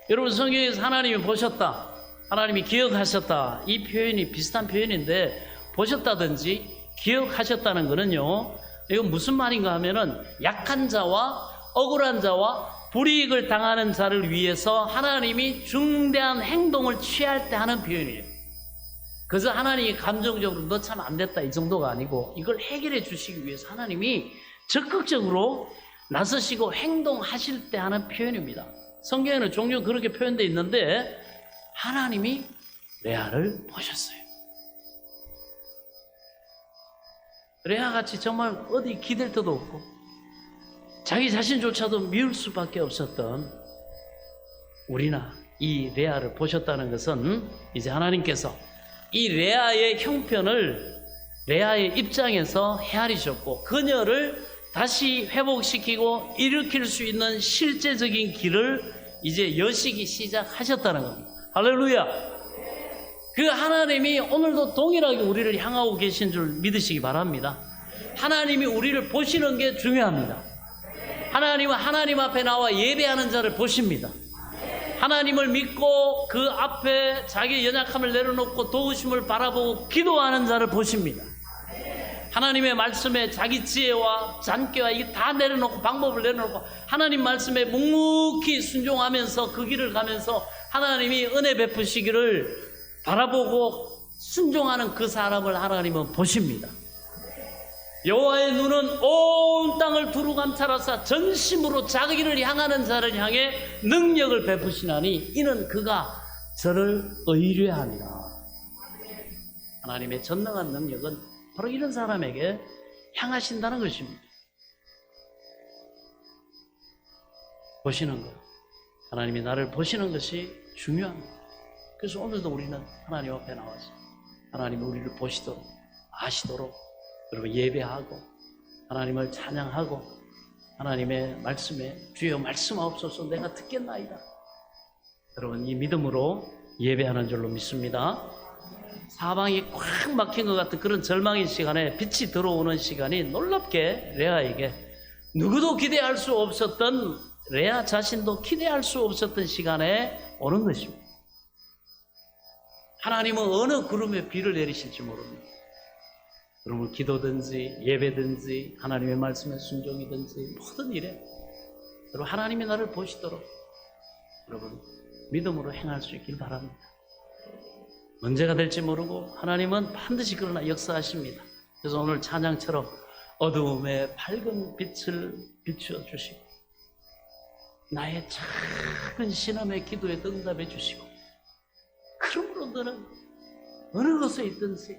여러분 성경에서 하나님이 보셨다, 하나님이 기억하셨다, 이 표현이 비슷한 표현인데, 보셨다든지 기억하셨다는 것은요, 이건 무슨 말인가 하면은 약한 자와 억울한 자와 불이익을 당하는 자를 위해서 하나님이 중대한 행동을 취할 때 하는 표현이에요. 그래서 하나님이 감정적으로 너 참 안 됐다 이 정도가 아니고, 이걸 해결해 주시기 위해서 하나님이 적극적으로 나서시고 행동하실 때 하는 표현입니다. 성경에는 종종 그렇게 표현되어 있는데 하나님이 레아를 보셨어요. 레아같이 정말 어디 기댈 데도 없고 자기 자신조차도 미울 수밖에 없었던 우리나 이 레아를 보셨다는 것은, 이제 하나님께서 이 레아의 형편을 레아의 입장에서 헤아리셨고 그녀를 다시 회복시키고 일으킬 수 있는 실제적인 길을 이제 여시기 시작하셨다는 겁니다. 할렐루야. 그 하나님이 오늘도 동일하게 우리를 향하고 계신 줄 믿으시기 바랍니다. 하나님이 우리를 보시는 게 중요합니다. 하나님은 하나님 앞에 나와 예배하는 자를 보십니다. 하나님을 믿고 그 앞에 자기 연약함을 내려놓고 도우심을 바라보고 기도하는 자를 보십니다. 하나님의 말씀에 자기 지혜와 잔꾀와 이게 다 내려놓고 방법을 내려놓고 하나님 말씀에 묵묵히 순종하면서 그 길을 가면서 하나님이 은혜 베푸시기를 바라보고 순종하는 그 사람을 하나님은 보십니다. 여호와의 눈은 온 땅을 두루 감찰하사 전심으로 자기를 향하는 자를 향해 능력을 베푸시나니 이는 그가 저를 의뢰하니라. 하나님의 전능한 능력은 바로 이런 사람에게 향하신다는 것입니다. 보시는 것, 하나님이 나를 보시는 것이 중요합니다. 그래서 오늘도 우리는 하나님 앞에 나와서 하나님이 우리를 보시도록 아시도록, 그리고 예배하고 하나님을 찬양하고 하나님의 말씀에 주여 말씀하옵소서 내가 듣겠나이다. 여러분 이 믿음으로 예배하는 줄로 믿습니다. 사방이 꽉 막힌 것 같은 그런 절망의 시간에 빛이 들어오는 시간이 놀랍게 레아에게 누구도 기대할 수 없었던, 레아 자신도 기대할 수 없었던 시간에 오는 것입니다. 하나님은 어느 구름에 비를 내리실지 모릅니다. 여러분, 기도든지 예배든지 하나님의 말씀에 순종이든지 모든 일에 여러분 하나님이 나를 보시도록 여러분 믿음으로 행할 수 있길 바랍니다. 언제가 될지 모르고 하나님은 반드시 그러나 역사하십니다. 그래서 오늘 찬양처럼 어두움에 밝은 빛을 비추어 주시고 나의 작은 신함의 기도에 응답해 주시고, 그러므로 너는 어느 곳에 있든지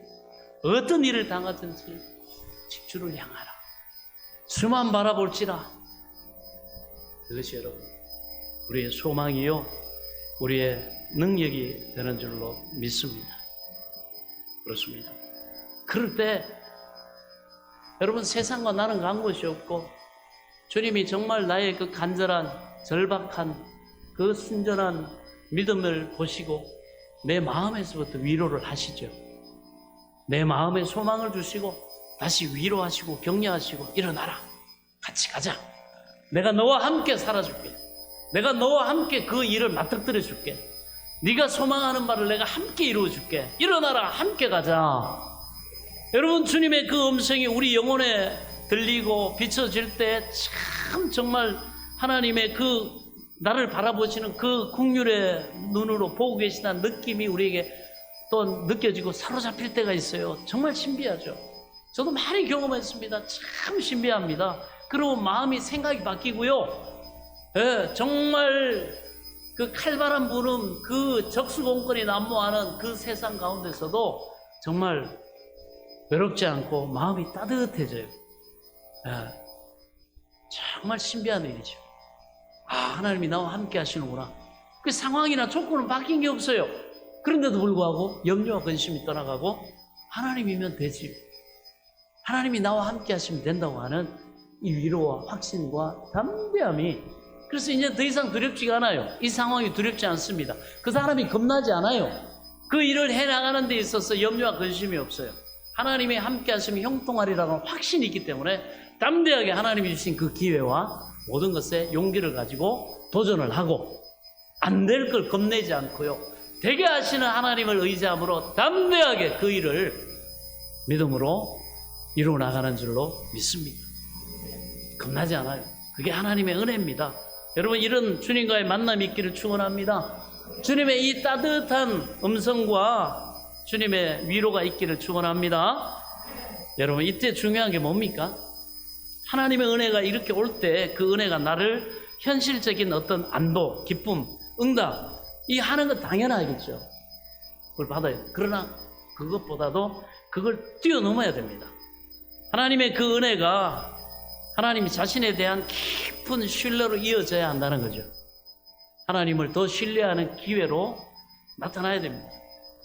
어떤 일을 당하든지 주를 향하라. 주만 바라볼지라. 그것이 여러분 우리의 소망이요 우리의 능력이 되는 줄로 믿습니다. 그렇습니다. 그럴 때 여러분 세상과 나는 간 곳이 없고 주님이 정말 나의 그 간절한 절박한 그 순전한 믿음을 보시고 내 마음에서부터 위로를 하시죠. 내 마음에 소망을 주시고 다시 위로하시고 격려하시고 일어나라. 같이 가자. 내가 너와 함께 살아줄게. 내가 너와 함께 그 일을 맞닥뜨려 줄게. 네가 소망하는 바를 내가 함께 이루어줄게. 일어나라. 함께 가자. 여러분, 주님의 그 음성이 우리 영혼에 들리고 비춰질 때 참 정말 하나님의 그 나를 바라보시는 그 긍휼의 눈으로 보고 계시다는 느낌이 우리에게 또 느껴지고 사로잡힐 때가 있어요. 정말 신비하죠. 저도 많이 경험했습니다. 참 신비합니다. 그리고 마음이 생각이 바뀌고요. 예, 정말 그 칼바람 부는 그 적수공권이 난무하는 그 세상 가운데서도 정말 외롭지 않고 마음이 따뜻해져요. 예, 정말 신비한 일이죠. 아, 하나님이 나와 함께 하시는구나. 그 상황이나 조건은 바뀐 게 없어요. 그런데도 불구하고 염려와 근심이 떠나가고 하나님이면 되지, 하나님이 나와 함께 하시면 된다고 하는 이 위로와 확신과 담대함이, 그래서 이제 더 이상 두렵지가 않아요. 이 상황이 두렵지 않습니다. 그 사람이 겁나지 않아요. 그 일을 해나가는 데 있어서 염려와 근심이 없어요. 하나님이 함께 하시면 형통하리라는 확신이 있기 때문에 담대하게 하나님이 주신 그 기회와 모든 것에 용기를 가지고 도전을 하고 안 될 걸 겁내지 않고요, 되게 하시는 하나님을 의지함으로 담대하게 그 일을 믿음으로 이루어 나가는 줄로 믿습니다. 겁나지 않아요. 그게 하나님의 은혜입니다. 여러분, 이런 주님과의 만남이 있기를 축원합니다. 주님의 이 따뜻한 음성과 주님의 위로가 있기를 축원합니다. 여러분, 이때 중요한 게 뭡니까? 하나님의 은혜가 이렇게 올 때 그 은혜가 나를 현실적인 어떤 안도, 기쁨, 응답, 이 하는 건 당연하겠죠. 그걸 받아야 돼요. 그러나 그것보다도 그걸 뛰어넘어야 됩니다. 하나님의 그 은혜가 하나님 자신에 대한 깊은 신뢰로 이어져야 한다는 거죠. 하나님을 더 신뢰하는 기회로 나타나야 됩니다.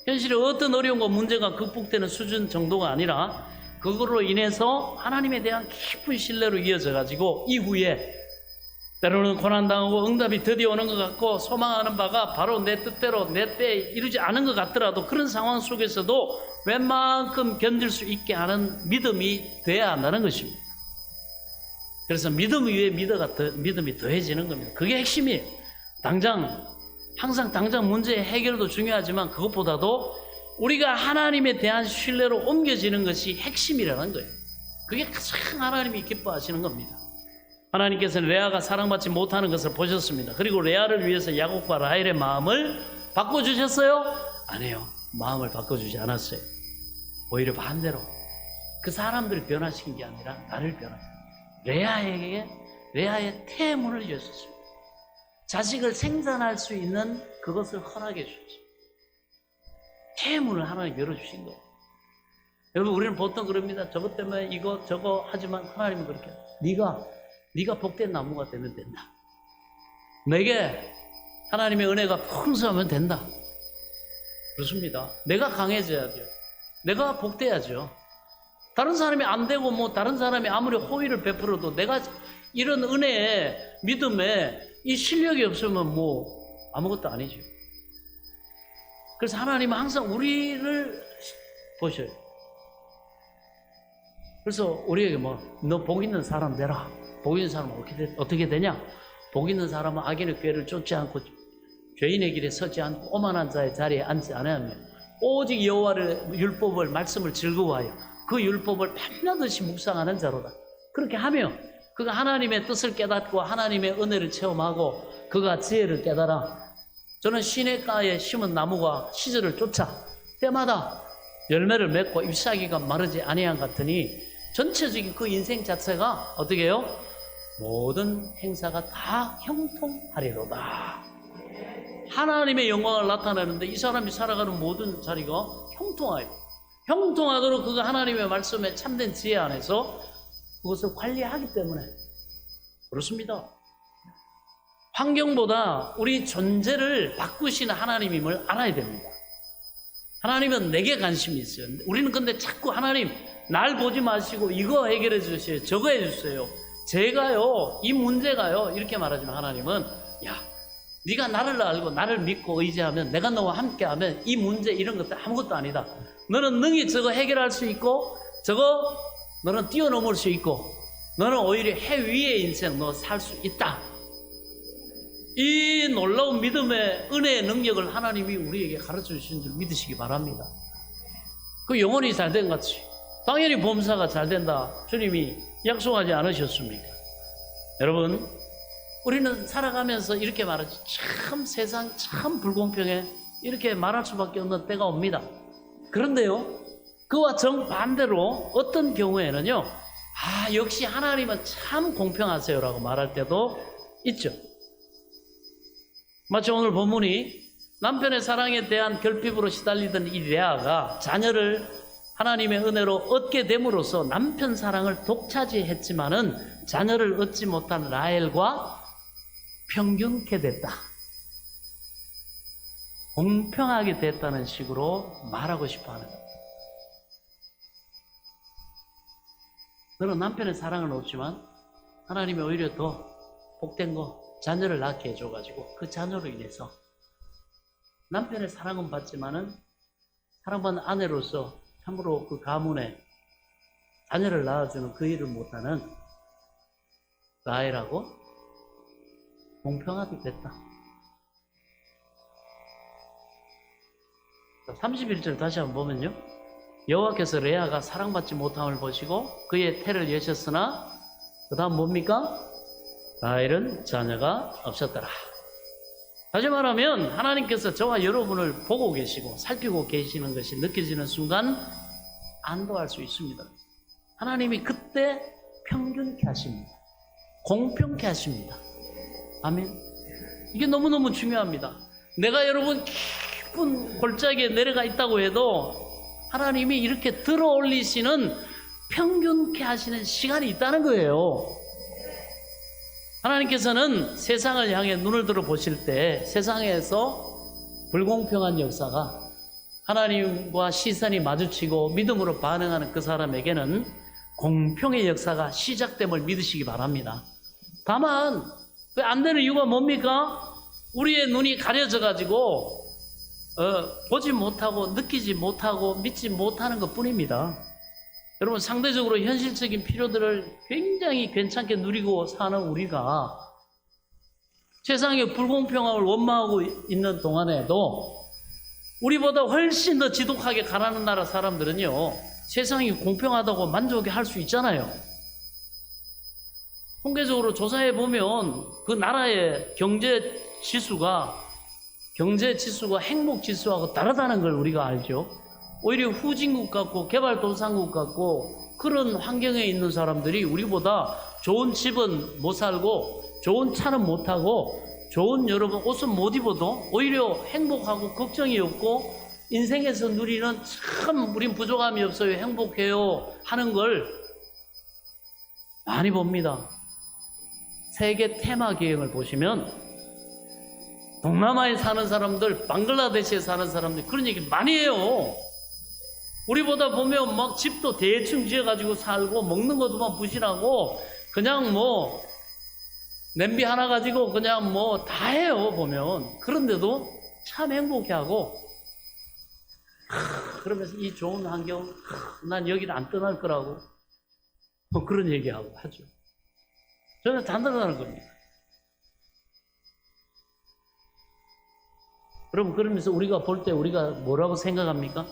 현실에 어떤 어려움과 문제가 극복되는 수준 정도가 아니라 그걸로 인해서 하나님에 대한 깊은 신뢰로 이어져 가지고 이후에 때로는 고난당하고 응답이 드디어 오는 것 같고 소망하는 바가 바로 내 뜻대로 내 때에 이루지 않은 것 같더라도 그런 상황 속에서도 웬만큼 견딜 수 있게 하는 믿음이 돼야 한다는 것입니다. 그래서 믿음 위에 믿음이 더해지는 겁니다. 그게 핵심이에요. 항상 당장 문제의 해결도 중요하지만 그것보다도 우리가 하나님에 대한 신뢰로 옮겨지는 것이 핵심이라는 거예요. 그게 가장 하나님이 기뻐하시는 겁니다. 하나님께서는 레아가 사랑받지 못하는 것을 보셨습니다. 그리고 레아를 위해서 야곱과 라헬의 마음을 바꿔주셨어요? 아니에요. 마음을 바꿔주지 않았어요. 오히려 반대로 그 사람들을 변화시킨 게 아니라 나를 변화시켰어요. 레아에게 레아의 태문을 주셨습니다. 자식을 생산할 수 있는 그것을 허락해 주셨습니다. 태문을 하나님 열어주신 거예요. 여러분, 우리는 보통 그럽니다. 저것 때문에 이거 저거 하지만 하나님은 그렇게 네가 복된 나무가 되면 된다. 내게 하나님의 은혜가 풍성하면 된다. 그렇습니다. 내가 강해져야 돼요. 내가 복돼야죠. 다른 사람이 안 되고 뭐 다른 사람이 아무리 호의를 베풀어도 내가 이런 은혜에 믿음에 이 실력이 없으면 뭐 아무것도 아니죠. 그래서 하나님은 항상 우리를 보셔요. 그래서 우리에게 너 복 있는 사람 되라. 복 있는 사람은 어떻게 되냐? 복 있는 사람은 악인의 꾀를 쫓지 않고 죄인의 길에 서지 않고 오만한 자의 자리에 앉지 않으며 오직 여호와를 율법을 말씀을 즐거워하여 그 율법을 밤낮없이 묵상하는 자로다. 그렇게 하며 그가 하나님의 뜻을 깨닫고 하나님의 은혜를 체험하고 그가 지혜를 깨달아 저는 시냇가에 심은 나무가 시절을 쫓아 때마다 열매를 맺고 잎사귀가 마르지 아니한 같으니 전체적인 그 인생 자체가 어떻게 해요? 모든 행사가 다 형통하리로다. 하나님의 영광을 나타내는데 이 사람이 살아가는 모든 자리가 형통해요. 형통하도록 그가 하나님의 말씀에 참된 지혜 안에서 그것을 관리하기 때문에 그렇습니다. 환경보다 우리 존재를 바꾸시는 하나님임을 알아야 됩니다. 하나님은 내게 관심이 있어요. 우리는 근데 자꾸 하나님 날 보지 마시고 이거 해결해 주세요. 저거 해 주세요. 제가요 이 문제가요 이렇게 말하지만 하나님은 야 네가 나를 알고 나를 믿고 의지하면 내가 너와 함께하면 이 문제 이런 것들 아무것도 아니다. 너는 능히 저거 해결할 수 있고 저거 너는 뛰어넘을 수 있고 너는 오히려 해 위의 인생 너 살 수 있다. 이 놀라운 믿음의 은혜의 능력을 하나님이 우리에게 가르쳐 주신 줄 믿으시기 바랍니다. 그 영혼이 잘된 같이 당연히 범사가 잘 된다 주님이 약속하지 않으셨습니까? 여러분 우리는 살아가면서 이렇게 말하지 참 세상 참 불공평해 이렇게 말할 수밖에 없는 때가 옵니다. 그런데요 그와 정반대로 어떤 경우에는요 역시 하나님은 참 공평하세요 라고 말할 때도 있죠. 마치 오늘 본문이 남편의 사랑에 대한 결핍으로 시달리던 이 레아가 자녀를 하나님의 은혜로 얻게 됨으로써 남편 사랑을 독차지했지만은 자녀를 얻지 못한 라헬과 평균케 됐다. 공평하게 됐다는 식으로 말하고 싶어 하는 겁니다. 너는 남편의 사랑은 없지만 하나님이 오히려 더 복된 거 자녀를 낳게 해줘가지고 그 자녀로 인해서 남편의 사랑은 받지만은 사랑받는 아내로서 참으로 그 가문에 자녀를 낳아주는 그 일을 못하는 라헬하고 공평하게 됐다. 31절 다시 한번 보면요. 여호와께서 레아가 사랑받지 못함을 보시고 그의 태를 여셨으나 그 다음 뭡니까? 라헬은 자녀가 없었더라. 다시 말하면 하나님께서 저와 여러분을 보고 계시고 살피고 계시는 것이 느껴지는 순간 안도할 수 있습니다. 하나님이 그때 평균케 하십니다. 공평케 하십니다. 아멘. 이게 너무너무 중요합니다. 내가 여러분 깊은 골짜기에 내려가 있다고 해도 하나님이 이렇게 들어 올리시는 평균케 하시는 시간이 있다는 거예요. 하나님께서는 세상을 향해 눈을 들어 보실 때 세상에서 불공평한 역사가 하나님과 시선이 마주치고 믿음으로 반응하는 그 사람에게는 공평의 역사가 시작됨을 믿으시기 바랍니다. 다만 안 되는 이유가 뭡니까? 우리의 눈이 가려져 가지고 보지 못하고 느끼지 못하고 믿지 못하는 것 뿐입니다. 여러분 상대적으로 현실적인 필요들을 굉장히 괜찮게 누리고 사는 우리가 세상의 불공평함을 원망하고 있는 동안에도 우리보다 훨씬 더 지독하게 가난한 나라 사람들은요 세상이 공평하다고 만족할 수 있잖아요. 통계적으로 조사해 보면 그 나라의 경제 지수가 행복 지수하고 다르다는 걸 우리가 알죠. 오히려 후진국 같고 개발도상국 같고 그런 환경에 있는 사람들이 우리보다 좋은 집은 못 살고 좋은 차는 못 타고 좋은 여러분 옷은 못 입어도 오히려 행복하고 걱정이 없고 인생에서 누리는 참 우린 부족함이 없어요 행복해요 하는 걸 많이 봅니다. 세계 테마 기행을 보시면 동남아에 사는 사람들, 방글라데시에 사는 사람들 그런 얘기 많이 해요. 우리보다 보면 막 집도 대충 지어가지고 살고 먹는 것도만 부실하고 그냥 뭐 냄비 하나 가지고 그냥 뭐 다 해요 보면. 그런데도 참 행복해하고 그러면서 이 좋은 환경, 난 여기를 안 떠날 거라고 뭐 그런 얘기하고 하죠. 저는 단단하는 겁니다. 여러분, 그러면서 우리가 볼 때 우리가 뭐라고 생각합니까?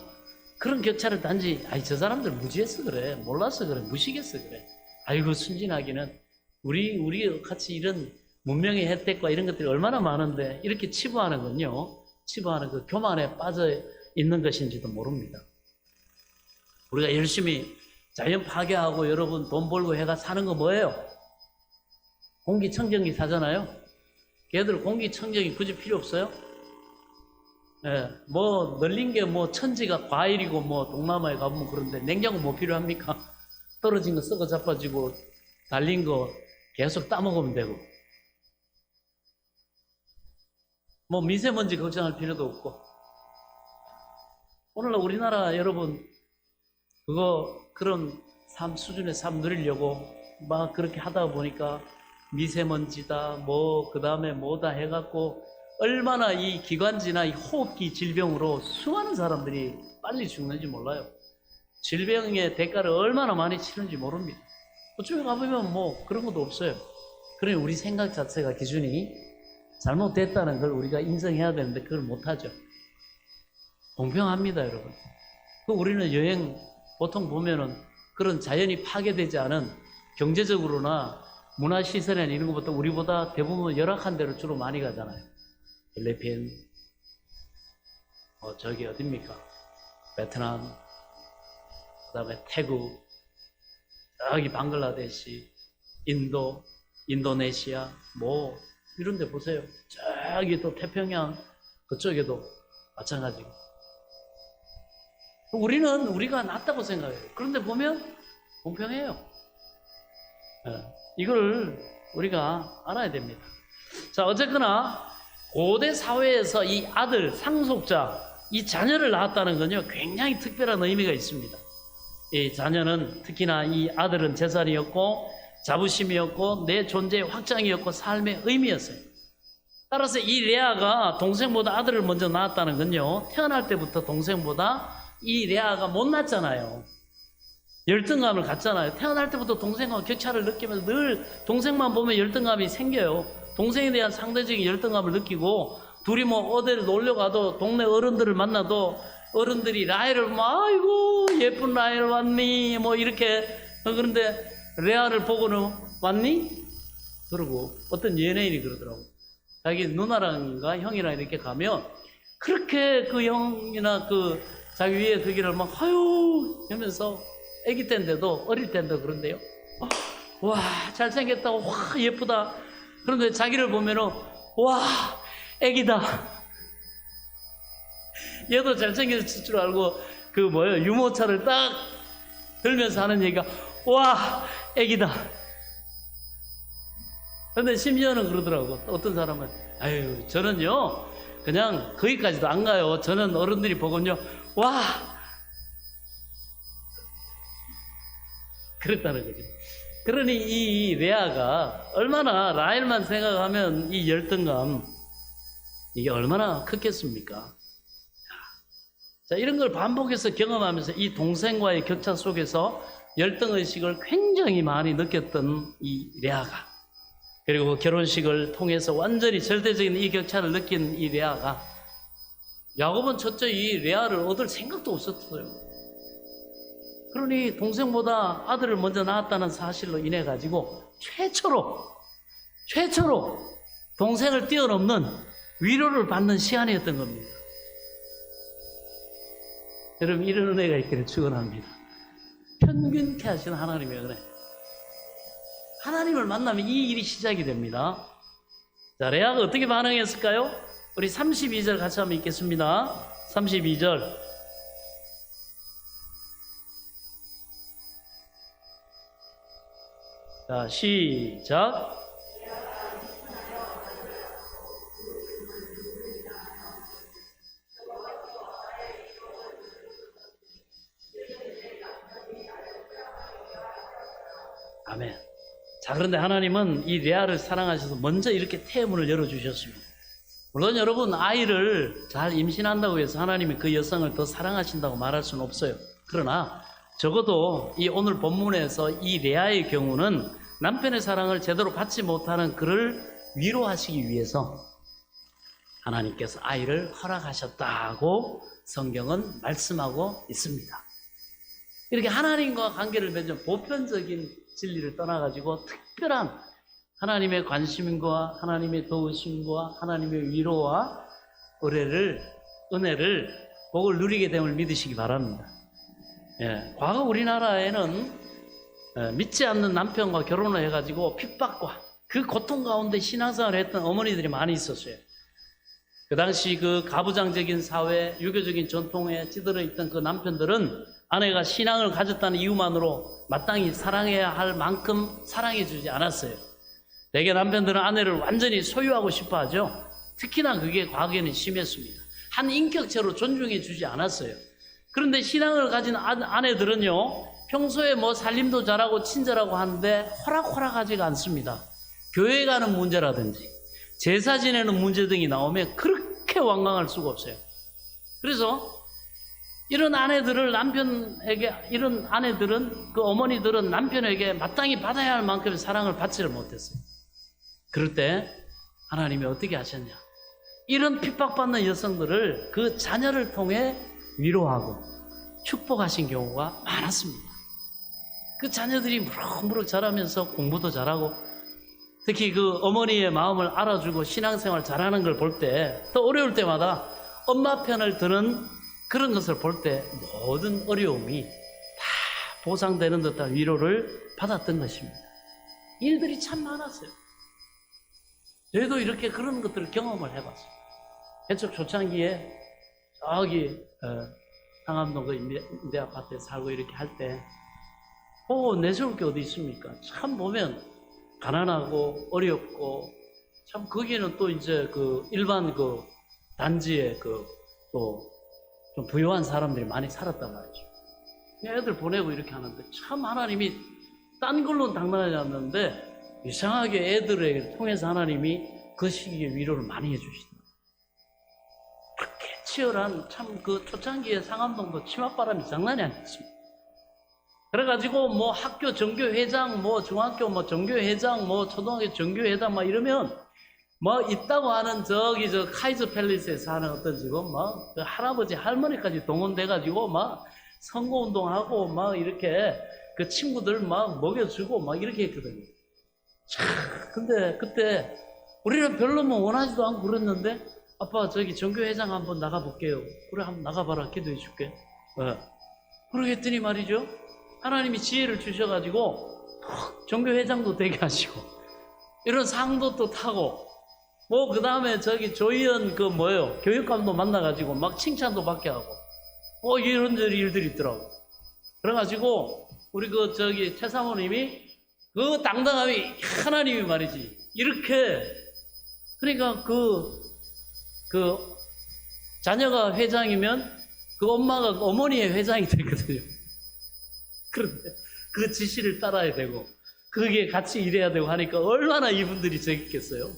그런 격차를 단지 저 사람들 무지해서 그래, 몰라서 그래, 무식해서 그래. 아이고 순진하기는 우리 같이 이런 문명의 혜택과 이런 것들이 얼마나 많은데 이렇게 치부하는 건요, 치부하는 그 교만에 빠져 있는 것인지도 모릅니다. 우리가 열심히 자연 파괴하고 여러분 돈 벌고 해가 사는 거 뭐예요? 공기청정기 사잖아요. 걔들 공기청정기 굳이 필요 없어요? 예, 뭐 널린 게 뭐 천지가 과일이고 뭐 동남아에 가보면 그런데 냉장고 뭐 필요합니까? 떨어진 거 썩어 자빠지고 달린 거 계속 따먹으면 되고 뭐 미세먼지 걱정할 필요도 없고. 오늘날 우리나라 여러분 그런 삶 수준의 삶 누리려고 막 그렇게 하다 보니까 미세먼지다 뭐 그 다음에 뭐다 해갖고 얼마나 이 기관지나 이 호흡기 질병으로 수많은 사람들이 빨리 죽는지 몰라요. 질병의 대가를 얼마나 많이 치는지 모릅니다. 그쪽에 가보면 뭐 그런 것도 없어요. 그러니 우리 생각 자체가 기준이 잘못됐다는 걸 우리가 인정해야 되는데 그걸 못하죠. 공평합니다, 여러분. 우리는 여행 보통 보면은 그런 자연이 파괴되지 않은 경제적으로나 문화시설이나 이런 것보다 우리보다 대부분 열악한 데로 주로 많이 가잖아요. 필리핀, 저기 어딥니까? 베트남, 그 다음에 태국, 저기 방글라데시, 인도, 인도네시아, 뭐 이런 데 보세요. 저기 또 태평양 그쪽에도 마찬가지고. 우리가 낫다고 생각해요. 그런데 보면 공평해요. 이걸 우리가 알아야 됩니다. 자, 어쨌거나 고대 사회에서 이 아들, 상속자, 이 자녀를 낳았다는 건요 굉장히 특별한 의미가 있습니다. 이 자녀는 특히나 이 아들은 재산이었고 자부심이었고 내 존재의 확장이었고 삶의 의미였어요. 따라서 이 레아가 동생보다 아들을 먼저 낳았다는 건요 태어날 때부터 동생보다 이 레아가 못 낳았잖아요. 열등감을 갖잖아요. 태어날 때부터 동생과 격차를 느끼면서 늘 동생만 보면 열등감이 생겨요. 동생에 대한 상대적인 열등감을 느끼고 둘이 뭐 어디를 놀러 가도 동네 어른들을 만나도 어른들이 라헬을 뭐 아이고 예쁜 라헬 왔니 뭐 이렇게 그런데 레아를 보고는 왔니? 그러고 어떤 연예인이 그러더라고. 자기 누나랑인가 형이랑 이렇게 가면 그렇게 그 형이나 그 자기 위에 그 길을 막 하유 하면서 애기 때인데도 어릴 때인데 그런데요. 와 잘생겼다. 와 예쁘다. 그런데 자기를 보면은 와 애기다. 얘도 잘생겼을 줄 알고 그 뭐예요 유모차를 딱 들면서 하는 얘기가 와 애기다. 그런데 심지어는 그러더라고. 어떤 사람은 아유 저는요 그냥 거기까지도 안 가요. 저는 어른들이 보고는요 와 그랬다는 거죠. 그러니 이 레아가 얼마나 라헬만 생각하면 이 열등감 이게 얼마나 크겠습니까? 자, 이런 걸 반복해서 경험하면서 이 동생과의 격차 속에서 열등의식을 굉장히 많이 느꼈던 이 레아가, 그리고 결혼식을 통해서 완전히 절대적인 이 격차를 느낀 이 레아가, 야곱은 첫째 이 레아를 얻을 생각도 없었어요. 그러니 동생보다 아들을 먼저 낳았다는 사실로 인해 가지고 최초로 동생을 뛰어넘는 위로를 받는 시간이었던 겁니다. 여러분 이런 은혜가 있기를 축원합니다. 평균케 하시는 하나님의 은혜. 하나님을 만나면 이 일이 시작이 됩니다. 자, 레아가 어떻게 반응했을까요? 우리 32절 같이 한번 읽겠습니다. 32절. 자, 시작. 아멘. 자, 그런데 하나님은 이 레아를 사랑하셔서 먼저 이렇게 태문을 열어주셨습니다. 물론 여러분 아이를 잘 임신한다고 해서 하나님이 그 여성을 더 사랑하신다고 말할 수는 없어요. 그러나 적어도 이 오늘 본문에서 이 레아의 경우는 남편의 사랑을 제대로 받지 못하는 그를 위로하시기 위해서 하나님께서 아이를 허락하셨다고 성경은 말씀하고 있습니다. 이렇게 하나님과 관계를 맺은 보편적인 진리를 떠나가지고 특별한 하나님의 관심과 하나님의 도우심과 하나님의 위로와 은혜를 복을 누리게 됨을 믿으시기 바랍니다. 예, 과거 우리나라에는 믿지 않는 남편과 결혼을 해가지고 핍박과 그 고통 가운데 신앙생활을 했던 어머니들이 많이 있었어요. 그 당시 그 가부장적인 사회, 유교적인 전통에 찌들어 있던 그 남편들은 아내가 신앙을 가졌다는 이유만으로 마땅히 사랑해야 할 만큼 사랑해주지 않았어요. 대개 남편들은 아내를 완전히 소유하고 싶어 하죠. 특히나 그게 과거에는 심했습니다. 한 인격체로 존중해주지 않았어요. 그런데 신앙을 가진 아내들은요, 평소에 뭐 살림도 잘하고 친절하고 하는데 호락호락하지가 않습니다. 교회 가는 문제라든지 제사 지내는 문제 등이 나오면 그렇게 완강할 수가 없어요. 그래서 이런 아내들은 그 어머니들은 남편에게 마땅히 받아야 할 만큼의 사랑을 받지를 못했어요. 그럴 때 하나님이 어떻게 하셨냐? 이런 핍박받는 여성들을 그 자녀를 통해 위로하고 축복하신 경우가 많았습니다. 그 자녀들이 무럭무럭 자라면서 공부도 잘하고 특히 그 어머니의 마음을 알아주고 신앙생활 잘하는 걸 볼 때 또 어려울 때마다 엄마 편을 드는 그런 것을 볼 때 모든 어려움이 다 보상되는 듯한 위로를 받았던 것입니다. 일들이 참 많았어요. 저희도 이렇게 그런 것들을 경험을 해봤어요. 개척 초창기에 저기 상암동 그 임대 아파트에 살고 이렇게 할 때 내세울 게 어디 있습니까? 참 보면 가난하고 어렵고 참 거기는 또 이제 그 일반 그 단지에 그 또 좀 부유한 사람들이 많이 살았단 말이죠. 애들 보내고 이렇게 하는데 참 하나님이 딴 걸로는 당당하지 않는데 이상하게 애들을 통해서 하나님이 그 시기에 위로를 많이 해주시더라고요. 그렇게 치열한 참 그 초창기에 상암동도 치맛바람이 장난이 아니었습니다. 그래가지고 뭐 학교 정교회장, 뭐 중학교 뭐 정교회장, 뭐 초등학교 정교회장 막 이러면 뭐 있다고 하는 저기 저 카이저 팰리스에 사는 어떤 집은 막 그 할아버지 할머니까지 동원돼가지고 막 선거운동하고 막 이렇게 그 친구들 막 먹여주고 막 이렇게 했거든요. 참, 근데 그때 우리는 별로 뭐 원하지도 않고 그랬는데 아빠 저기 정교회장 한번 나가볼게요. 그래 한번 나가봐라 기도해 줄게. 그러겠더니 말이죠. 하나님이 지혜를 주셔가지고 정교회장도 되게 하시고 이런 상도 또 타고 뭐 그 다음에 저기 조희연 그 뭐예요 교육감도 만나가지고 막 칭찬도 받게 하고 이런 일들이 있더라고. 그래가지고 우리 그 저기 최 사모님이 그 당당함이 하나님이 말이지 이렇게 그러니까 그 자녀가 회장이면 그 엄마가 어머니의 회장이 되거든요. 그런데 그 지시를 따라야 되고 그게 같이 일해야 되고 하니까 얼마나 이분들이 적겠어요.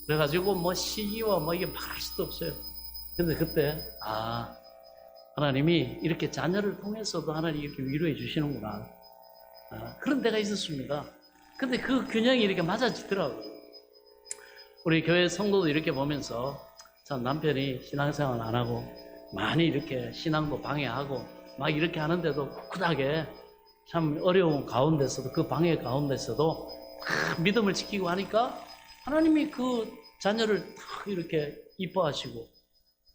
그래가지고 뭐 시기와 뭐 이게 말할 수도 없어요. 근데 그때 하나님이 이렇게 자녀를 통해서도 하나님이 이렇게 위로해 주시는구나. 그런 데가 있었습니다. 근데 그 균형이 이렇게 맞아지더라고요. 우리 교회 성도도 이렇게 보면서 참 남편이 신앙생활 안 하고 많이 이렇게 신앙도 방해하고 막 이렇게 하는데도 꿋꿋하게 참 어려운 가운데서도 그 방해 가운데서도 믿음을 지키고 하니까 하나님이 그 자녀를 탁 이렇게 이뻐하시고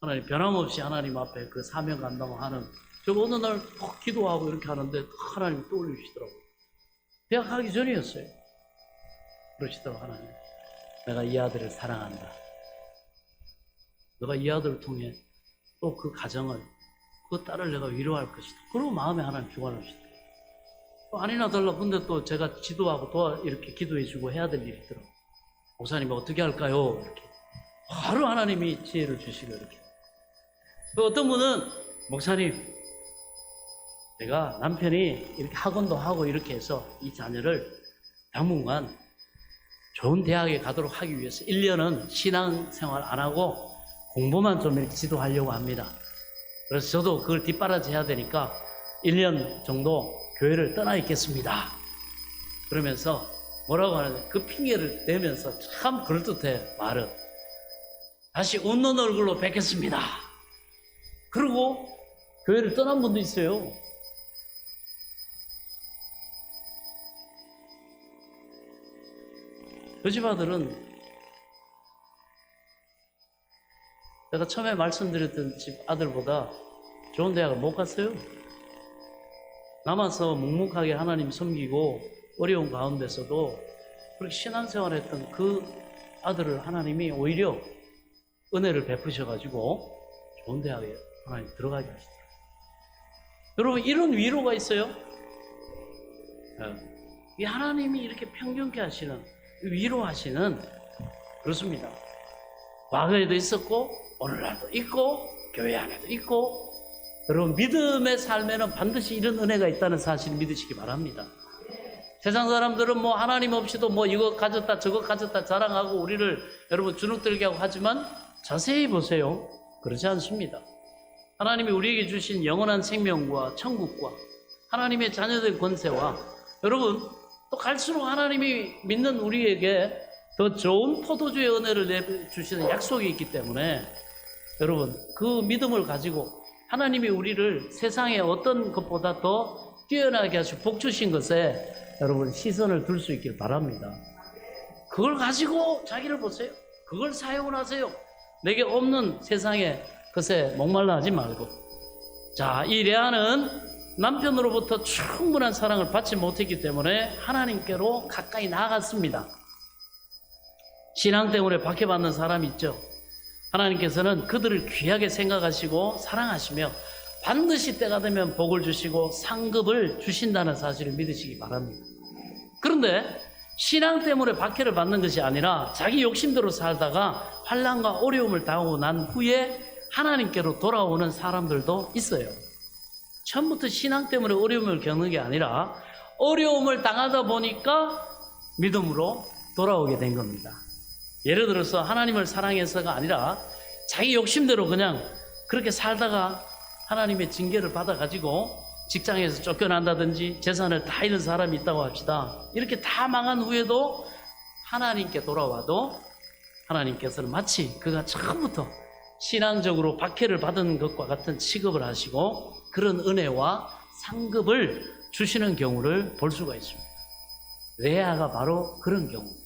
하나님 변함없이 하나님 앞에 그 사명 감당하는 저거 어느 날 푹 기도하고 이렇게 하는데 하나님이 떠올리시더라고요. 대학 가기 전이었어요. 그러시더라고요. 하나님 내가 이 아들을 사랑한다. 너가 이 아들을 통해 또 그 가정을 그 딸을 내가 위로할 것이다. 그러고 마음에 하나님 주관하시더라고요. 아니나 달라 근데 또 제가 지도하고 이렇게 기도해주고 해야 될 일이 있더라고요. 목사님 어떻게 할까요? 이렇게 바로 하나님이 지혜를 주시고 이렇게. 또 어떤 분은 목사님 내가 남편이 이렇게 학원도 하고 이렇게 해서 이 자녀를 당분간 좋은 대학에 가도록 하기 위해서 1년은 신앙생활 안 하고 공부만 좀 이렇게 지도하려고 합니다. 그래서 저도 그걸 뒷바라지해야 되니까 1년 정도 교회를 떠나 있겠습니다. 그러면서 뭐라고 하는데 그 핑계를 대면서 참 그럴듯해 말은. 다시 웃는 얼굴로 뵙겠습니다. 그리고 교회를 떠난 분도 있어요. 그 집 아들은 제가 처음에 말씀드렸던 집 아들보다 좋은 대학을 못 갔어요. 남아서 묵묵하게 하나님 섬기고 어려운 가운데서도 그렇게 신앙생활을 했던 그 아들을 하나님이 오히려 은혜를 베푸셔가지고 좋은 대학에 하나님 들어가게 하시더라고요. 여러분, 이런 위로가 있어요. 이 하나님이 이렇게 평균케 하시는, 위로하시는, 그렇습니다. 과거에도 있었고 오늘날도 있고 교회 안에도 있고, 여러분 믿음의 삶에는 반드시 이런 은혜가 있다는 사실을 믿으시기 바랍니다. 세상 사람들은 뭐 하나님 없이도 뭐 이거 가졌다 저거 가졌다 자랑하고 우리를 여러분 주눅들게 하고 하지만 자세히 보세요. 그렇지 않습니다. 하나님이 우리에게 주신 영원한 생명과 천국과 하나님의 자녀된 권세와 여러분 또 갈수록 하나님이 믿는 우리에게 더 좋은 포도주의 은혜를 내주시는 약속이 있기 때문에 여러분 그 믿음을 가지고 하나님이 우리를 세상의 어떤 것보다 더 뛰어나게 하시고 복 주신 것에 여러분 시선을 둘 수 있길 바랍니다. 그걸 가지고 자기를 보세요. 그걸 사용을 하세요. 내게 없는 세상의 것에 목말라 하지 말고. 자, 이 레아는 남편으로부터 충분한 사랑을 받지 못했기 때문에 하나님께로 가까이 나아갔습니다. 신앙 때문에 박해받는 사람이 있죠. 하나님께서는 그들을 귀하게 생각하시고 사랑하시며 반드시 때가 되면 복을 주시고 상급을 주신다는 사실을 믿으시기 바랍니다. 그런데 신앙 때문에 박해를 받는 것이 아니라 자기 욕심대로 살다가 환난과 어려움을 당하고 난 후에 하나님께로 돌아오는 사람들도 있어요. 처음부터 신앙 때문에 어려움을 겪는 게 아니라 어려움을 당하다 보니까 믿음으로 돌아오게 된 겁니다. 예를 들어서 하나님을 사랑해서가 아니라 자기 욕심대로 그냥 그렇게 살다가 하나님의 징계를 받아가지고 직장에서 쫓겨난다든지 재산을 다 잃은 사람이 있다고 합시다. 이렇게 다 망한 후에도 하나님께 돌아와도 하나님께서는 마치 그가 처음부터 신앙적으로 박해를 받은 것과 같은 취급을 하시고 그런 은혜와 상급을 주시는 경우를 볼 수가 있습니다. 레아가 바로 그런 경우입니다.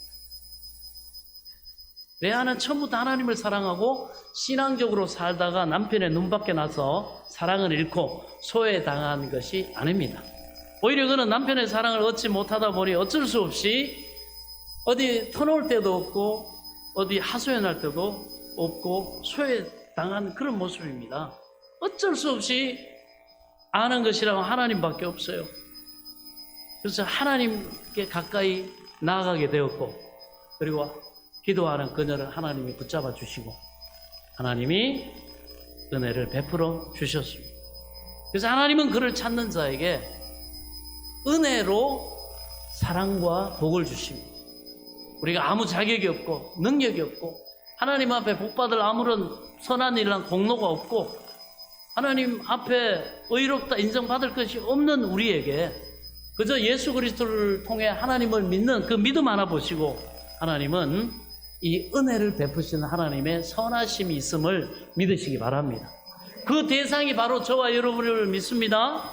레아는 처음부터 하나님을 사랑하고 신앙적으로 살다가 남편의 눈밖에 나서 사랑을 잃고 소외당한 것이 아닙니다. 오히려 그는 남편의 사랑을 얻지 못하다 보니 어쩔 수 없이 어디 터놓을 때도 없고 어디 하소연할 때도 없고 소외당한 그런 모습입니다. 어쩔 수 없이 아는 것이라고 하나님밖에 없어요. 그래서 하나님께 가까이 나아가게 되었고 그리고 기도하는 그녀를 하나님이 붙잡아 주시고 하나님이 은혜를 베풀어 주셨습니다. 그래서 하나님은 그를 찾는 자에게 은혜로 사랑과 복을 주십니다. 우리가 아무 자격이 없고 능력이 없고 하나님 앞에 복받을 아무런 선한 일이나 공로가 없고 하나님 앞에 의롭다 인정받을 것이 없는 우리에게 그저 예수 그리스도를 통해 하나님을 믿는 그 믿음 하나 보시고 하나님은 이 은혜를 베푸시는 하나님의 선하심이 있음을 믿으시기 바랍니다. 그 대상이 바로 저와 여러분을 믿습니다.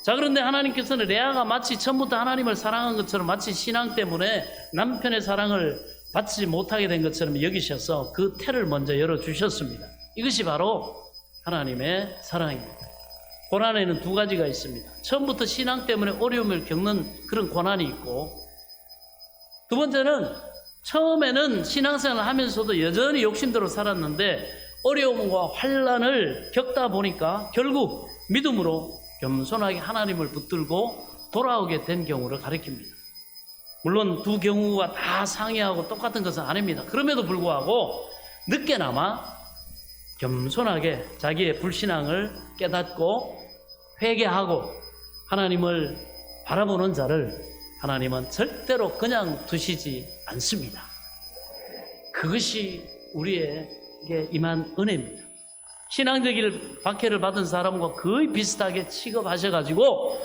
자, 그런데 하나님께서는 레아가 마치 처음부터 하나님을 사랑한 것처럼 마치 신앙 때문에 남편의 사랑을 받지 못하게 된 것처럼 여기셔서 그 태를 먼저 열어주셨습니다. 이것이 바로 하나님의 사랑입니다. 고난에는 두 가지가 있습니다. 처음부터 신앙 때문에 어려움을 겪는 그런 고난이 있고 두 번째는 처음에는 신앙생활을 하면서도 여전히 욕심대로 살았는데 어려움과 환난을 겪다 보니까 결국 믿음으로 겸손하게 하나님을 붙들고 돌아오게 된 경우를 가리킵니다. 물론 두 경우가 다 상이하고 똑같은 것은 아닙니다. 그럼에도 불구하고 늦게나마 겸손하게 자기의 불신앙을 깨닫고 회개하고 하나님을 바라보는 자를 하나님은 절대로 그냥 두시지 않습니다. 그것이 우리에게 임한 은혜입니다. 신앙적인 박해를 받은 사람과 거의 비슷하게 취급하셔가지고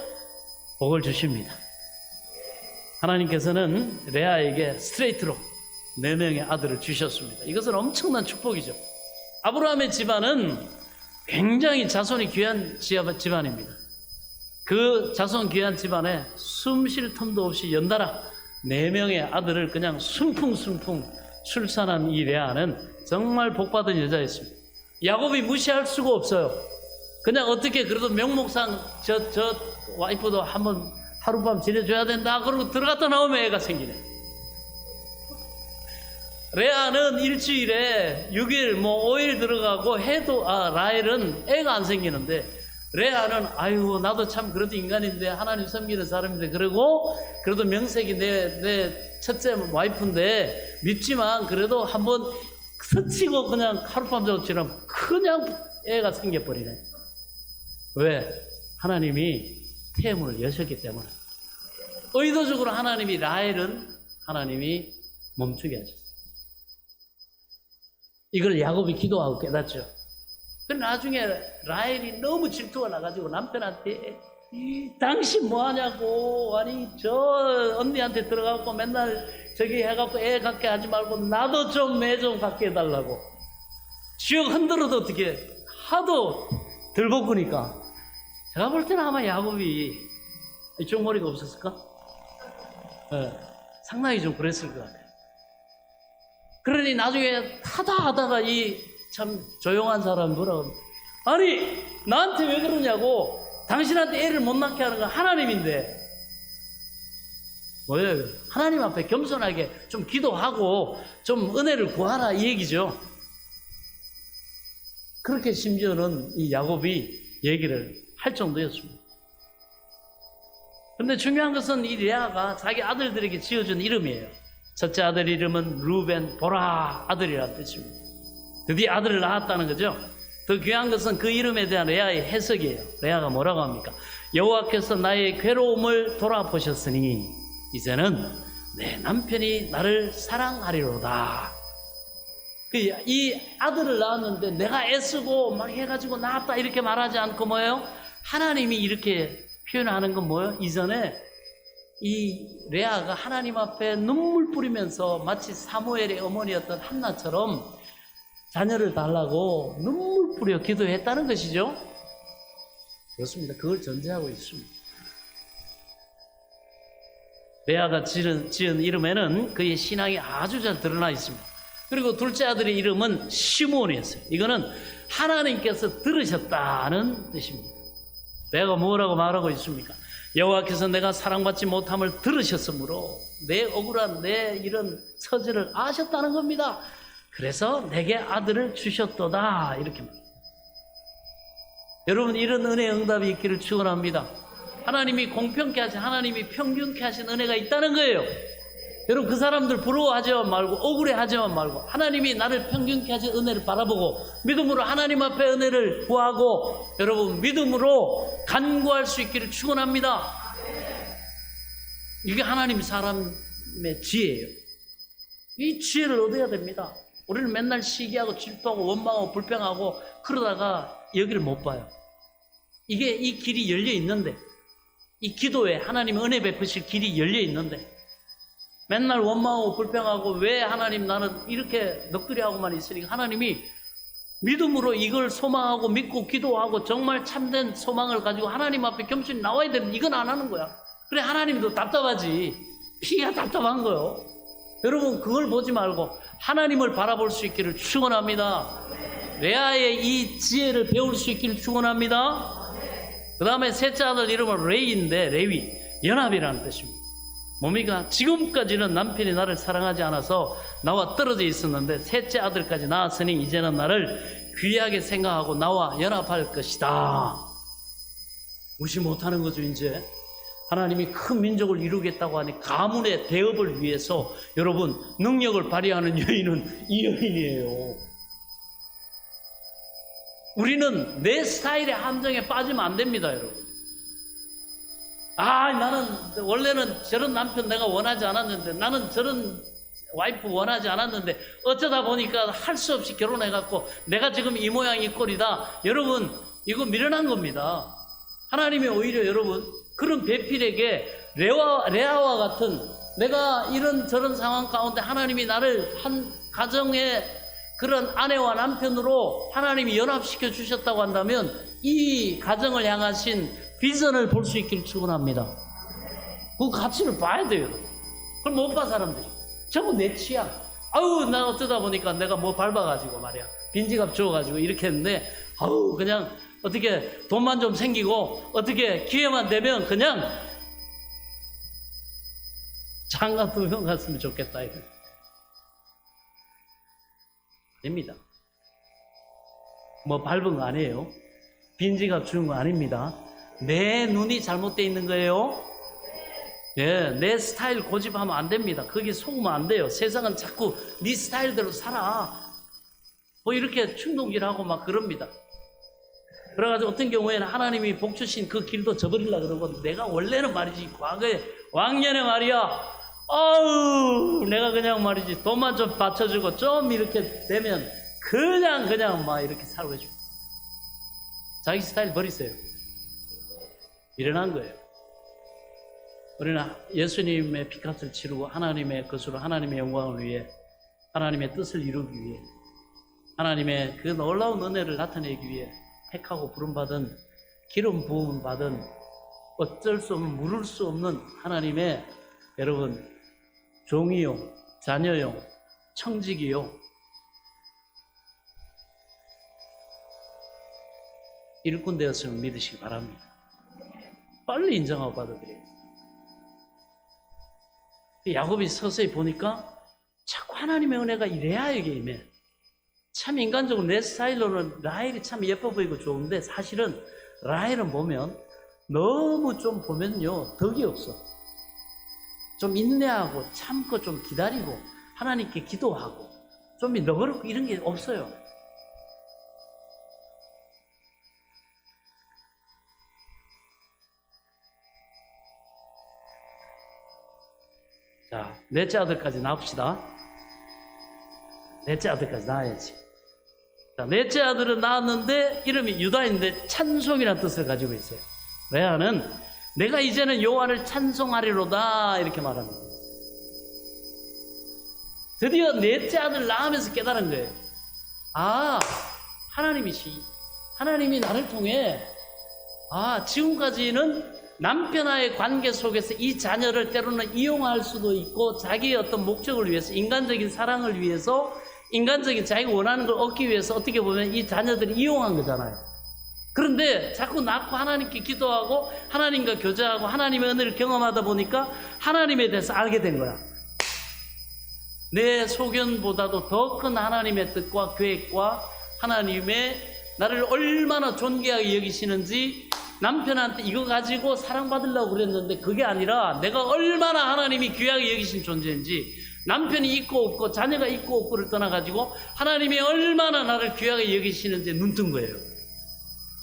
복을 주십니다. 하나님께서는 레아에게 스트레이트로 4명의 아들을 주셨습니다. 이것은 엄청난 축복이죠. 아브라함의 집안은 굉장히 자손이 귀한 집안입니다. 그 자손 귀한 집안에 숨 쉴 틈도 없이 연달아 4명의 아들을 그냥 순풍순풍 출산한 이 레아는 정말 복받은 여자였습니다. 야곱이 무시할 수가 없어요. 그냥 어떻게 그래도 명목상 저 와이프도 한번 하룻밤 지내줘야 된다 그러고 들어갔다 나오면 애가 생기네. 레아는 일주일에 6일 5일 들어가고 해도 라헬은 애가 안 생기는데 레아는 아유 나도 참 그래도 인간인데 하나님 섬기는 사람인데 그러고 그래도 명색이 내 첫째 와이프인데 밉지만 그래도 한번 스치고 그냥 하룻밤 자고 지나면 그냥 애가 생겨버리네. 왜? 하나님이 태문을 여셨기 때문에. 의도적으로 하나님이 라헬은 하나님이 멈추게 하셨어요. 이걸 야곱이 기도하고 깨닫죠. 그런데 나중에 라헬이 너무 질투가 나가지고 남편한테 당신 뭐하냐고 아니 저 언니한테 들어가고 맨날 저기 해갖고 애 갖게 하지 말고 나도 좀 애 좀 갖게 해달라고 지역 흔들어도 어떻게 하도 들볶으니까 제가 볼 때는 아마 야곱이 이쪽 머리가 없었을까? 네, 상당히 좀 그랬을 것 같아요. 그러니 나중에 하다가 이 참 조용한 사람이 뭐라고 아니 나한테 왜 그러냐고 당신한테 애를 못 낳게 하는 건 하나님인데 뭐예요? 하나님 앞에 겸손하게 좀 기도하고 좀 은혜를 구하라 이 얘기죠. 그렇게 심지어는 이 야곱이 얘기를 할 정도였습니다. 그런데 중요한 것은 이 레아가 자기 아들들에게 지어준 이름이에요. 첫째 아들 이름은 루벤 보라 아들이라는 뜻입니다. 드디어 아들을 낳았다는 거죠. 더 귀한 것은 그 이름에 대한 레아의 해석이에요. 레아가 뭐라고 합니까? 여호와께서 나의 괴로움을 돌아보셨으니 이제는 내 남편이 나를 사랑하리로다. 이 아들을 낳았는데 내가 애쓰고 막 해가지고 낳았다 이렇게 말하지 않고 뭐예요? 하나님이 이렇게 표현하는 건 뭐예요? 이전에 이 레아가 하나님 앞에 눈물 뿌리면서 마치 사무엘의 어머니였던 한나처럼 자녀를 달라고 눈물 뿌려 기도했다는 것이죠. 그렇습니다. 그걸 전제하고 있습니다. 레아가 지은 이름에는 그의 신앙이 아주 잘 드러나 있습니다. 그리고 둘째 아들의 이름은 시므온이었어요. 이거는 하나님께서 들으셨다는 뜻입니다. 내가 뭐라고 말하고 있습니까? 여호와께서 내가 사랑받지 못함을 들으셨으므로 내 억울한 내 이런 처지를 아셨다는 겁니다. 그래서 내게 아들을 주셨도다 이렇게 말합니다. 여러분 이런 은혜의 응답이 있기를 축원합니다. 하나님이 공평케 하신 하나님이 평균케 하신 은혜가 있다는 거예요. 여러분 그 사람들 부러워하지만 말고 억울해하지만 말고 하나님이 나를 평균케 하신 은혜를 바라보고 믿음으로 하나님 앞에 은혜를 구하고 여러분 믿음으로 간구할 수 있기를 축원합니다. 이게 하나님 사람의 지혜예요. 이 지혜를 얻어야 됩니다. 우리는 맨날 시기하고 질투하고 원망하고 불평하고 그러다가 여기를 못 봐요. 이게 이 길이 열려 있는데 이 기도에 하나님의 은혜 베푸실 길이 열려 있는데 맨날 원망하고 불평하고 왜 하나님 나는 이렇게 넋두리하고만 있으니까 하나님이 믿음으로 이걸 소망하고 믿고 기도하고 정말 참된 소망을 가지고 하나님 앞에 겸손히 나와야 되는데 이건 안 하는 거야. 그래 하나님도 답답하지. 피가 답답한 거요. 여러분 그걸 보지 말고 하나님을 바라볼 수 있기를 축원합니다. 레아의 이 지혜를 배울 수 있기를 축원합니다. 그 다음에 셋째 아들 이름은 레위인데 레위 연합이라는 뜻입니다. 뭡니까? 지금까지는 남편이 나를 사랑하지 않아서 나와 떨어져 있었는데 셋째 아들까지 낳았으니 이제는 나를 귀하게 생각하고 나와 연합할 것이다. 무시 못하는 거죠. 이제 하나님이 큰 민족을 이루겠다고 하니 가문의 대업을 위해서 여러분 능력을 발휘하는 여인은 이 여인이에요. 우리는 내 스타일의 함정에 빠지면 안 됩니다. 여러분 나는 원래는 저런 남편 내가 원하지 않았는데, 나는 저런 와이프 원하지 않았는데 어쩌다 보니까 할 수 없이 결혼해갖고 내가 지금 이 모양 이 꼴이다. 여러분, 이거 미련한 겁니다. 하나님이 오히려 여러분 그런 배필에게 레아와 같은, 내가 이런 저런 상황 가운데 하나님이 나를 한 가정의 그런 아내와 남편으로 하나님이 연합시켜 주셨다고 한다면 이 가정을 향하신 비전을 볼 수 있기를 축원합니다. 그 가치를 봐야 돼요. 그걸 못 봐 사람들이. 전부 내 취향. 나 어쩌다 보니까 내가 뭐 밟아가지고 말이야, 빈지갑 주워가지고 이렇게 했는데, 그냥 어떻게 돈만 좀 생기고 어떻게 기회만 되면 그냥 장가 2명 갔으면 좋겠다 이거. 아닙니다. 뭐 밟은 거 아니에요. 빈지갑 주는 거 아닙니다. 내 눈이 잘못되어 있는 거예요. 내 스타일 고집하면 안 됩니다. 거기 속으면 안 돼요. 세상은 자꾸 네 스타일대로 살아. 뭐 이렇게 충동질하고 막 그럽니다. 그래가지고 어떤 경우에는 하나님이 복 주신 그 길도 저버리려고 그러고, 내가 원래는 말이지 과거에 왕년에 말이야, 내가 그냥 말이지 돈만 좀 받쳐주고 좀 이렇게 되면 그냥 막 이렇게 살고 해줘. 자기 스타일 버리세요. 미련한 거예요. 우리는 예수님의 피값을 치르고 하나님의 것으로 하나님의 영광을 위해, 하나님의 뜻을 이루기 위해, 하나님의 그 놀라운 은혜를 나타내기 위해 택하고 부름받은, 기름 부음을 받은, 어쩔 수 없는, 물을 수 없는 하나님의 여러분 종이요, 자녀요, 청직이요, 일꾼 되었음을 믿으시기 바랍니다. 빨리 인정하고 받아들여요. 야곱이 서서히 보니까 자꾸 하나님의 은혜가 이 레아에게 임해. 참 인간적으로 내 스타일로는 라헬이 참 예뻐 보이고 좋은데, 사실은 라헬은 보면 너무 좀 보면요 덕이 없어. 좀 인내하고 참고 좀 기다리고 하나님께 기도하고 좀 너그럽고 이런 게 없어요. 자, 넷째 아들까지 낳읍시다. 넷째 아들까지 낳아야지. 자, 넷째 아들은 낳았는데 이름이 유다인데 찬송이라는 뜻을 가지고 있어요. 레아는 내가 이제는 여호와를 찬송하리로다 이렇게 말합니다. 드디어 넷째 아들 낳으면서 깨달은 거예요. 하나님이 나를 통해 지금까지는 남편과의 관계 속에서 이 자녀를 때로는 이용할 수도 있고, 자기의 어떤 목적을 위해서, 인간적인 사랑을 위해서, 인간적인 자기가 원하는 걸 얻기 위해서 어떻게 보면 이 자녀들을 이용한 거잖아요. 그런데 자꾸 낳고 하나님께 기도하고 하나님과 교제하고 하나님의 은혜를 경험하다 보니까 하나님에 대해서 알게 된 거야. 내 소견보다도 더 큰 하나님의 뜻과 계획과 하나님의 나를 얼마나 존귀하게 여기시는지, 남편한테 이거 가지고 사랑받으려고 그랬는데 그게 아니라 내가 얼마나 하나님이 귀하게 여기신 존재인지, 남편이 있고 없고 자녀가 있고 없고를 떠나가지고 하나님이 얼마나 나를 귀하게 여기시는지 눈뜬 거예요.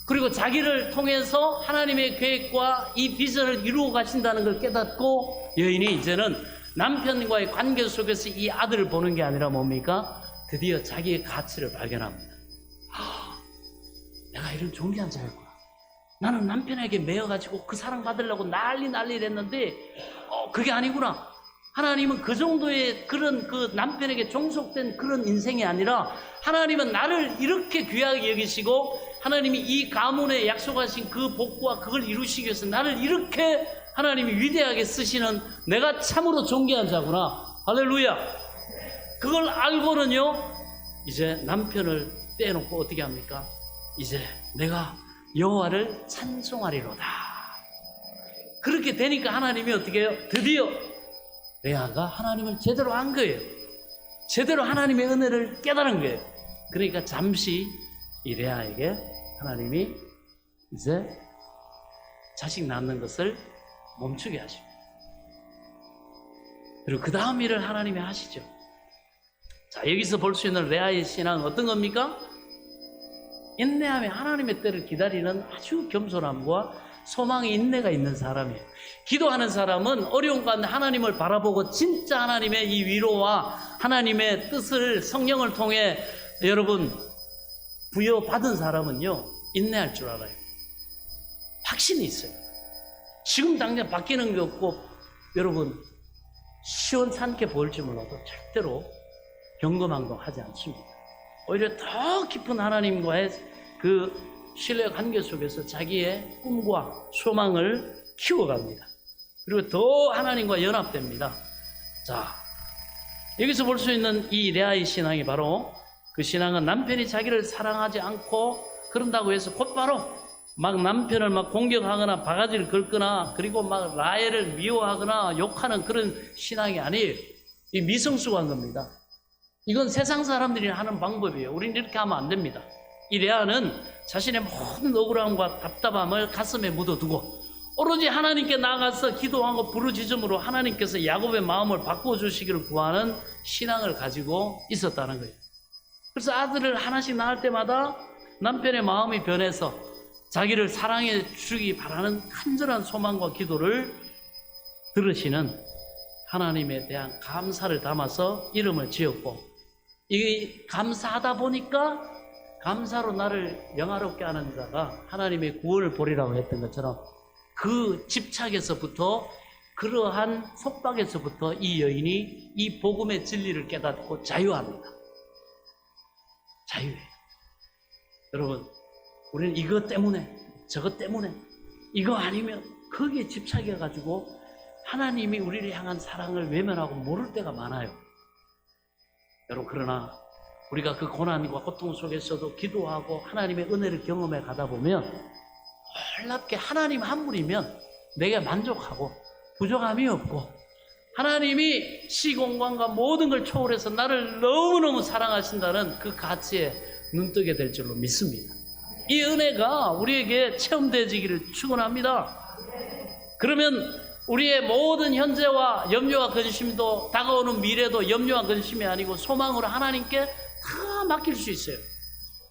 그리고 자기를 통해서 하나님의 계획과 이 비전을 이루어 가신다는 걸 깨닫고, 여인이 이제는 남편과의 관계 속에서 이 아들을 보는 게 아니라 뭡니까? 드디어 자기의 가치를 발견합니다. 내가 이런 존귀한 자였구나. 나는 남편에게 매여가지고 그 사랑 받으려고 난리를 했는데 그게 아니구나. 하나님은 그 정도의 그런 그 남편에게 종속된 그런 인생이 아니라, 하나님은 나를 이렇게 귀하게 여기시고 하나님이 이 가문에 약속하신 그 복과 그걸 이루시기 위해서 나를 이렇게 하나님이 위대하게 쓰시는, 내가 참으로 존귀한 자구나. 할렐루야. 그걸 알고는요 이제 남편을 떼놓고 어떻게 합니까? 이제 내가 여호와를 찬송하리로다. 그렇게 되니까 하나님이 어떻게 해요? 드디어 레아가 하나님을 제대로 안 거예요. 제대로 하나님의 은혜를 깨달은 거예요. 그러니까 잠시 이 레아에게 하나님이 이제 자식 낳는 것을 멈추게 하시고, 그리고 그 다음 일을 하나님이 하시죠. 자, 여기서 볼 수 있는 레아의 신앙은 어떤 겁니까? 인내하며 하나님의 때를 기다리는 아주 겸손함과 소망이 인내가 있는 사람이에요. 기도하는 사람은 어려운 가운데 하나님을 바라보고 진짜 하나님의 이 위로와 하나님의 뜻을 성령을 통해 여러분 부여받은 사람은요, 인내할 줄 알아요. 확신이 있어요. 지금 당장 바뀌는 게 없고 여러분 시원찮게 보일지 몰라도 절대로 경거망동하지 않습니다. 오히려 더 깊은 하나님과의 그 신뢰 관계 속에서 자기의 꿈과 소망을 키워갑니다. 그리고 더 하나님과 연합됩니다. 자, 여기서 볼 수 있는 이 레아의 신앙이 바로 그 신앙은 남편이 자기를 사랑하지 않고 그런다고 해서 곧바로 막 남편을 막 공격하거나 바가지를 긁거나 그리고 막 라헬을 미워하거나 욕하는 그런 신앙이 아니에요. 이 미성숙한 겁니다. 이건 세상 사람들이 하는 방법이에요. 우리는 이렇게 하면 안 됩니다. 이 레아는 자신의 모든 억울함과 답답함을 가슴에 묻어두고 오로지 하나님께 나아가서 기도하고 부르짖음으로 하나님께서 야곱의 마음을 바꿔주시기를 구하는 신앙을 가지고 있었다는 거예요. 그래서 아들을 하나씩 낳을 때마다 남편의 마음이 변해서 자기를 사랑해 주기 바라는 간절한 소망과 기도를 들으시는 하나님에 대한 감사를 담아서 이름을 지었고, 이 감사하다 보니까 감사로 나를 영화롭게 하는 자가 하나님의 구원을 보리라고 했던 것처럼 그 집착에서부터 그러한 속박에서부터 이 여인이 이 복음의 진리를 깨닫고 자유합니다. 자유해요. 여러분, 우리는 이것 때문에 저것 때문에 이거 아니면 거기에 집착해가지고 하나님이 우리를 향한 사랑을 외면하고 모를 때가 많아요. 여러분, 그러나 우리가 그 고난과 고통 속에서도 기도하고 하나님의 은혜를 경험해 가다 보면 놀랍게 하나님 한 분이면 내게 만족하고 부족함이 없고 하나님이 시공간과 모든 걸 초월해서 나를 너무너무 사랑하신다는 그 가치에 눈뜨게 될 줄로 믿습니다. 이 은혜가 우리에게 체험되어지기를 축원합니다. 그러면 우리의 모든 현재와 염려와 근심도 다가오는 미래도 염려와 근심이 아니고 소망으로 하나님께 다 맡길 수 있어요.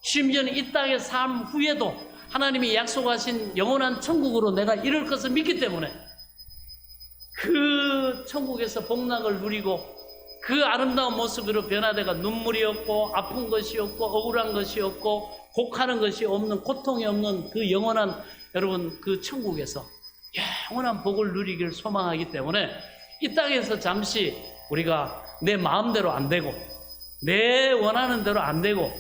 심지어는 이 땅의 삶 후에도 하나님이 약속하신 영원한 천국으로 내가 이룰 것을 믿기 때문에 그 천국에서 복락을 누리고 그 아름다운 모습으로 변화되가 눈물이 없고 아픈 것이 없고 억울한 것이 없고 곡하는 것이 없는 고통이 없는 그 영원한 여러분 그 천국에서 영원한 복을 누리기를 소망하기 때문에 이 땅에서 잠시 우리가 내 마음대로 안 되고 내 원하는 대로 안 되고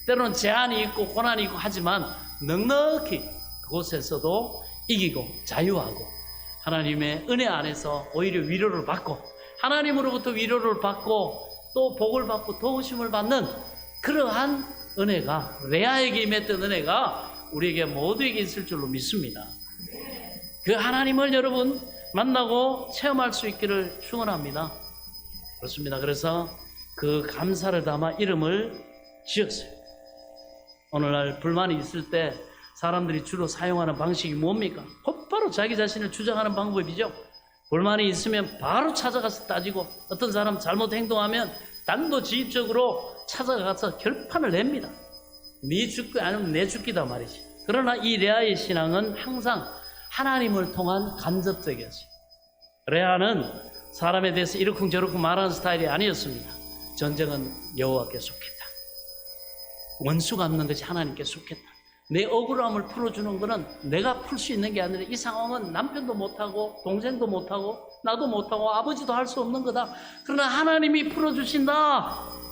때로는 제한이 있고 고난이 있고 하지만 넉넉히 그곳에서도 이기고 자유하고 하나님의 은혜 안에서 오히려 위로를 받고 하나님으로부터 위로를 받고 또 복을 받고 도우심을 받는 그러한 은혜가 레아에게 임했던 은혜가 우리에게 모두에게 있을 줄로 믿습니다. 그 하나님을 여러분 만나고 체험할 수 있기를 축원합니다. 그렇습니다. 그래서 그 감사를 담아 이름을 지었어요. 오늘날 불만이 있을 때 사람들이 주로 사용하는 방식이 뭡니까? 곧바로 자기 자신을 주장하는 방법이죠. 불만이 있으면 바로 찾아가서 따지고 어떤 사람 잘못 행동하면 단도직입적으로 찾아가서 결판을 냅니다. 네 죽기 아니면 내 죽기다 말이지. 그러나 이 레아의 신앙은 항상 하나님을 통한 간접적이었어요. 레아는 사람에 대해서 이러쿵저러쿵 말하는 스타일이 아니었습니다. 전쟁은 여호와께 속했다. 원수 갚는 것이 하나님께 속했다. 내 억울함을 풀어주는 것은 내가 풀 수 있는 게 아니라 이 상황은 남편도 못하고 동생도 못하고 나도 못하고 아버지도 할 수 없는 거다. 그러나 하나님이 풀어주신다.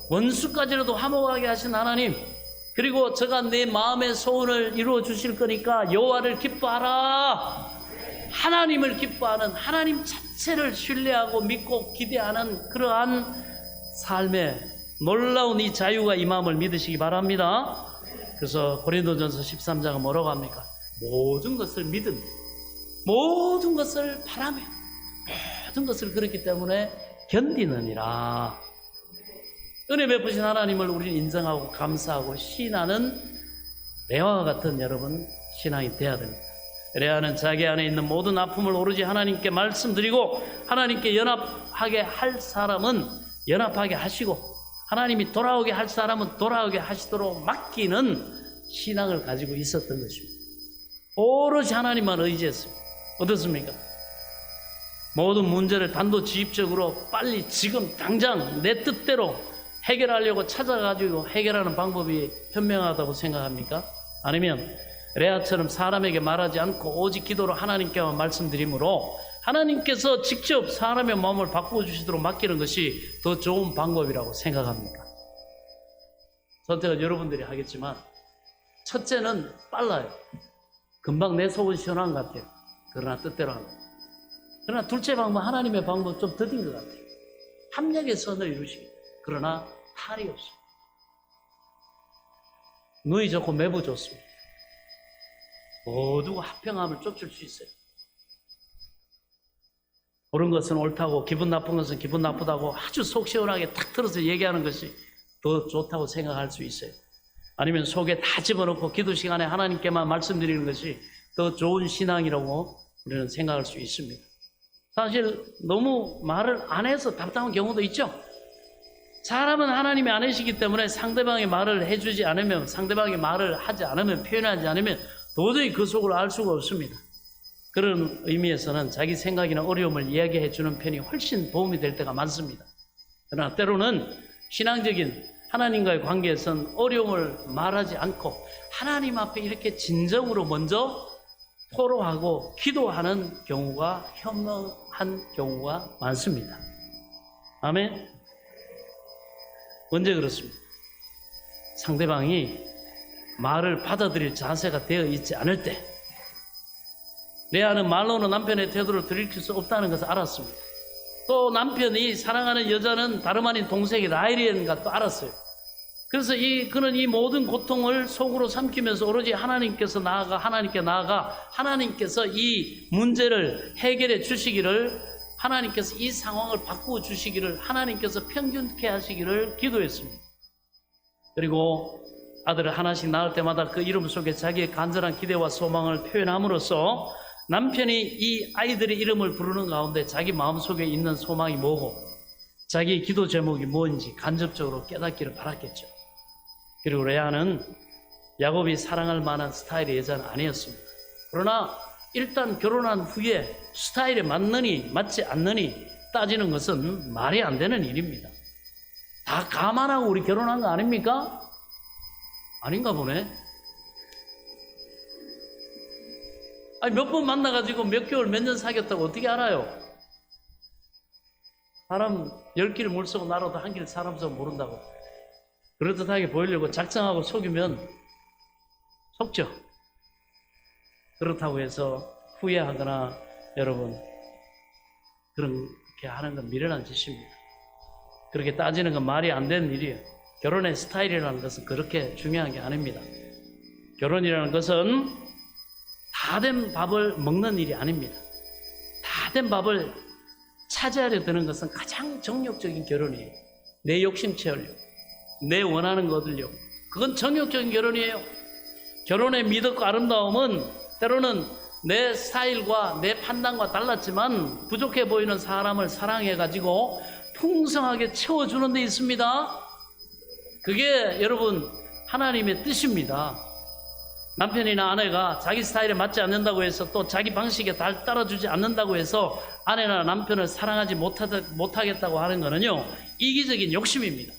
원수까지라도 화목하게 하신 하나님, 그리고 저가 내 마음의 소원을 이루어 주실 거니까 여호와를 기뻐하라. 하나님을 기뻐하는 하나님 자체를 신뢰하고 믿고 기대하는 그러한 삶의 놀라운 이 자유가 이 마음을 믿으시기 바랍니다. 그래서 고린도전서 13장은 뭐라고 합니까? 모든 것을 믿으며 모든 것을 바라며 모든 것을 그렇기 때문에 견디느니라. 은혜 베푸신 하나님을 우리는 인정하고 감사하고 신하는 레아와 같은 여러분 신앙이 되어야 됩니다. 레아는 자기 안에 있는 모든 아픔을 오로지 하나님께 말씀드리고 하나님께 연합하게 할 사람은 연합하게 하시고 하나님이 돌아오게 할 사람은 돌아오게 하시도록 맡기는 신앙을 가지고 있었던 것입니다. 오롯이 하나님만 의지했습니다. 어떻습니까? 모든 문제를 단도직입적으로 빨리 지금 당장 내 뜻대로 해결하려고 찾아가지고 해결하는 방법이 현명하다고 생각합니까? 아니면 레아처럼 사람에게 말하지 않고 오직 기도로 하나님께만 말씀드리므로 하나님께서 직접 사람의 마음을 바꿔주시도록 맡기는 것이 더 좋은 방법이라고 생각합니까? 선택은 여러분들이 하겠지만 첫째는 빨라요. 금방 내 속은 시원한 것 같아요. 그러나 뜻대로 합니다. 그러나 둘째 방법, 하나님의 방법은 좀 더딘 것 같아요. 합력의 선을 이루십니다. 그러나 탈이 없습니다. 눈이 좋고 매부 좋습니다. 모두가 합평함을 쫓을 수 있어요. 옳은 것은 옳다고, 기분 나쁜 것은 기분 나쁘다고 아주 속 시원하게 탁 틀어서 얘기하는 것이 더 좋다고 생각할 수 있어요. 아니면 속에 다 집어넣고 기도 시간에 하나님께만 말씀드리는 것이 더 좋은 신앙이라고 우리는 생각할 수 있습니다. 사실 너무 말을 안 해서 답답한 경우도 있죠. 사람은 하나님이 아니시기 때문에 상대방의 말을 해주지 않으면, 상대방의 말을 하지 않으면, 표현하지 않으면 도저히 그 속을 알 수가 없습니다. 그런 의미에서는 자기 생각이나 어려움을 이야기해 주는 편이 훨씬 도움이 될 때가 많습니다. 그러나 때로는 신앙적인 하나님과의 관계에서는 어려움을 말하지 않고 하나님 앞에 이렇게 진정으로 먼저 토로하고 기도하는 경우가 현명한 경우가 많습니다. 아멘. 언제 그렇습니까? 상대방이 말을 받아들일 자세가 되어 있지 않을 때, 레아는 말로는 남편의 태도를 들이킬 수 없다는 것을 알았습니다. 또 남편이 사랑하는 여자는 다름 아닌 동생이 라헬인 것도 알았어요. 그래서 그는 이 모든 고통을 속으로 삼키면서 오로지 하나님께서 하나님께 나아가 하나님께서 이 문제를 해결해 주시기를, 하나님께서 이 상황을 바꾸어 주시기를, 하나님께서 평균케 하시기를 기도했습니다. 그리고 아들을 하나씩 낳을 때마다 그 이름 속에 자기의 간절한 기대와 소망을 표현함으로써 남편이 이 아이들의 이름을 부르는 가운데 자기 마음속에 있는 소망이 뭐고 자기의 기도 제목이 뭔지 간접적으로 깨닫기를 바랐겠죠. 그리고 레아는 야곱이 사랑할 만한 스타일의 여자는 아니었습니다. 그러나 일단 결혼한 후에 스타일에 맞느니 맞지 않느니 따지는 것은 말이 안 되는 일입니다. 다 감안하고 우리 결혼한 거 아닙니까? 아닌가 보네. 아니, 몇 번 만나가지고 몇 개월 몇 년 사귀었다고 어떻게 알아요? 사람 10길 물속은 나라도 한 길 사람 속 모른다고. 그럴듯하게 보이려고 작정하고 속이면 속죠. 그렇다고 해서 후회하거나 여러분 그렇게 하는 건 미련한 짓입니다. 그렇게 따지는 건 말이 안 되는 일이에요. 결혼의 스타일이라는 것은 그렇게 중요한 게 아닙니다. 결혼이라는 것은 다 된 밥을 먹는 일이 아닙니다. 다 된 밥을 차지하려 드는 것은 가장 정욕적인 결혼이에요. 내 욕심 채우려고, 내 원하는 거 얻으려고. 그건 정욕적인 결혼이에요. 결혼의 미덕과 아름다움은 때로는 내 스타일과 내 판단과 달랐지만 부족해 보이는 사람을 사랑해가지고 풍성하게 채워주는 데 있습니다. 그게 여러분 하나님의 뜻입니다. 남편이나 아내가 자기 스타일에 맞지 않는다고 해서 또 자기 방식에 따라주지 않는다고 해서 아내나 남편을 사랑하지 못하겠다고 하는 거는요, 이기적인 욕심입니다.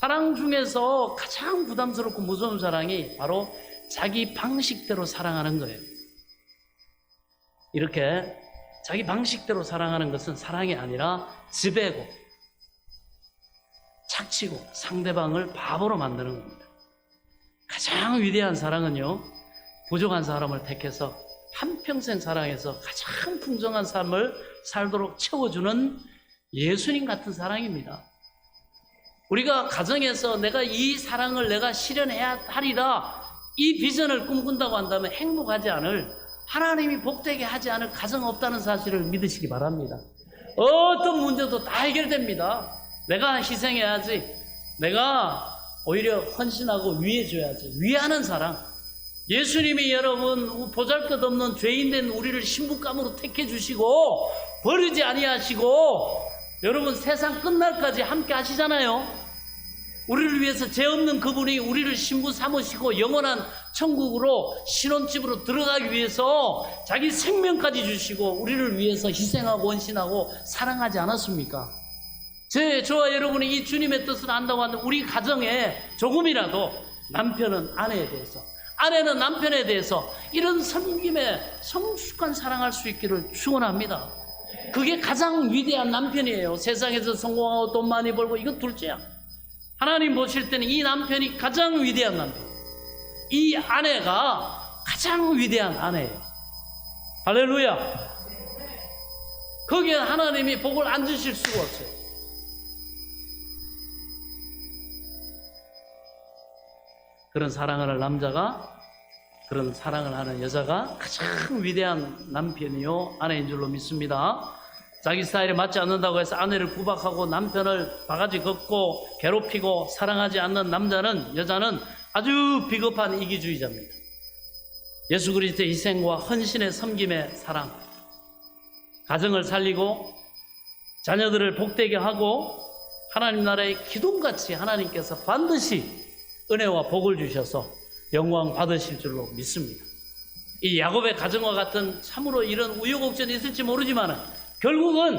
사랑 중에서 가장 부담스럽고 무서운 사랑이 바로 자기 방식대로 사랑하는 거예요. 이렇게 자기 방식대로 사랑하는 것은 사랑이 아니라 지배고 착취고 상대방을 바보로 만드는 겁니다. 가장 위대한 사랑은요, 부족한 사람을 택해서 한평생 사랑해서 가장 풍성한 삶을 살도록 채워주는 예수님 같은 사랑입니다. 우리가 가정에서 내가 이 사랑을 내가 실현해야 하리라 이 비전을 꿈꾼다고 한다면 행복하지 않을, 하나님이 복되게 하지 않을 가정 없다는 사실을 믿으시기 바랍니다. 어떤 문제도 다 해결됩니다. 내가 희생해야지, 내가 오히려 헌신하고 위해줘야지. 위하는 사랑. 예수님이 여러분 보잘것없는 죄인된 우리를 신부감으로 택해 주시고 버리지 아니하시고 여러분 세상 끝날까지 함께 하시잖아요. 우리를 위해서 죄 없는 그분이 우리를 신부 삼으시고 영원한 천국으로 신혼집으로 들어가기 위해서 자기 생명까지 주시고 우리를 위해서 희생하고 원신하고 사랑하지 않았습니까? 저와 여러분이 이 주님의 뜻을 안다고 하는 우리 가정에 조금이라도 남편은 아내에 대해서, 아내는 남편에 대해서 이런 섬김에 성숙한 사랑할 수 있기를 축원합니다. 그게 가장 위대한 남편이에요. 세상에서 성공하고 돈 많이 벌고 이건 둘째야. 하나님 보실 때는 이 남편이 가장 위대한 남편, 이 아내가 가장 위대한 아내예요. 할렐루야. 거기에 하나님이 복을 안 주실 수가 없어요. 그런 사랑을 하는 남자가, 그런 사랑을 하는 여자가 가장 위대한 남편이요 아내인 줄로 믿습니다. 자기 스타일에 맞지 않는다고 해서 아내를 구박하고 남편을 바가지 걷고 괴롭히고 사랑하지 않는 남자는, 여자는 아주 비겁한 이기주의자입니다. 예수 그리스도의 희생과 헌신의 섬김의 사랑, 가정을 살리고 자녀들을 복되게 하고 하나님 나라의 기둥같이 하나님께서 반드시 은혜와 복을 주셔서 영광 받으실 줄로 믿습니다. 이 야곱의 가정과 같은 참으로 이런 우여곡절이 있을지 모르지만 결국은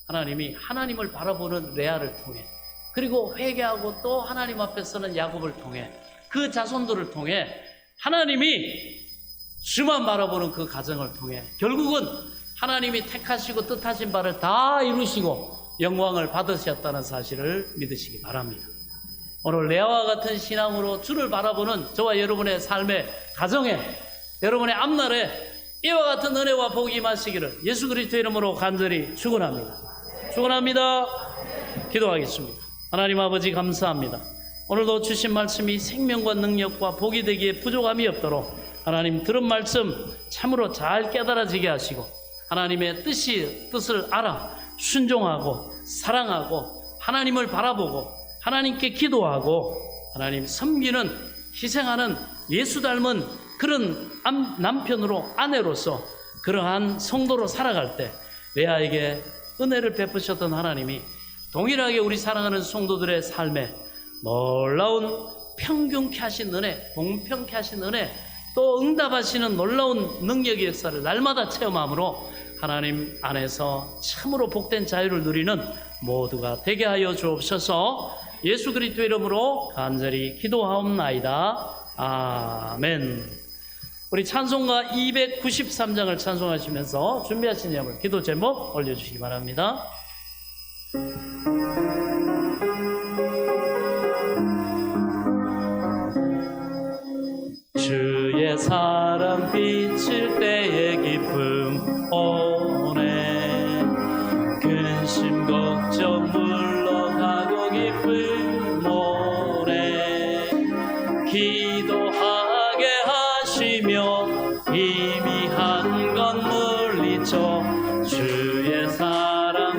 하나님이 하나님을 바라보는 레아를 통해, 그리고 회개하고 또 하나님 앞에 서는 야곱을 통해, 그 자손들을 통해 하나님이 주만 바라보는 그 가정을 통해 결국은 하나님이 택하시고 뜻하신 바를 다 이루시고 영광을 받으셨다는 사실을 믿으시기 바랍니다. 오늘 레아와 같은 신앙으로 주를 바라보는 저와 여러분의 삶의 가정에, 여러분의 앞날에 이와 같은 은혜와 복이 임하시기를 예수 그리스도 이름으로 간절히 축원합니다. 축원합니다. 기도하겠습니다. 하나님 아버지 감사합니다. 오늘도 주신 말씀이 생명과 능력과 복이 되기에 부족함이 없도록 하나님 들은 말씀 참으로 잘 깨달아지게 하시고 하나님의 뜻을 알아 순종하고 사랑하고 하나님을 바라보고 하나님께 기도하고 하나님 섬기는, 희생하는 예수 닮은 그런 남편으로, 아내로서 그러한 성도로 살아갈 때 레아에게 은혜를 베푸셨던 하나님이 동일하게 우리 사랑하는 성도들의 삶에 놀라운 평균케 하신 은혜, 공평케 하신 은혜, 또 응답하시는 놀라운 능력의 역사를 날마다 체험함으로 하나님 안에서 참으로 복된 자유를 누리는 모두가 되게 하여 주옵소서. 예수 그리스도 이름으로 간절히 기도하옵나이다. 아멘. 우리 찬송가 293장을 찬송하시면서 준비하신 예물, 기도 제목 올려주시기 바랍니다. 주의 사랑 비칠 때의 기쁨 오네, 근심 걱정 물러가고 기쁨 오네, 기도하게 하시며 희미한 건 물리쳐 주의 사랑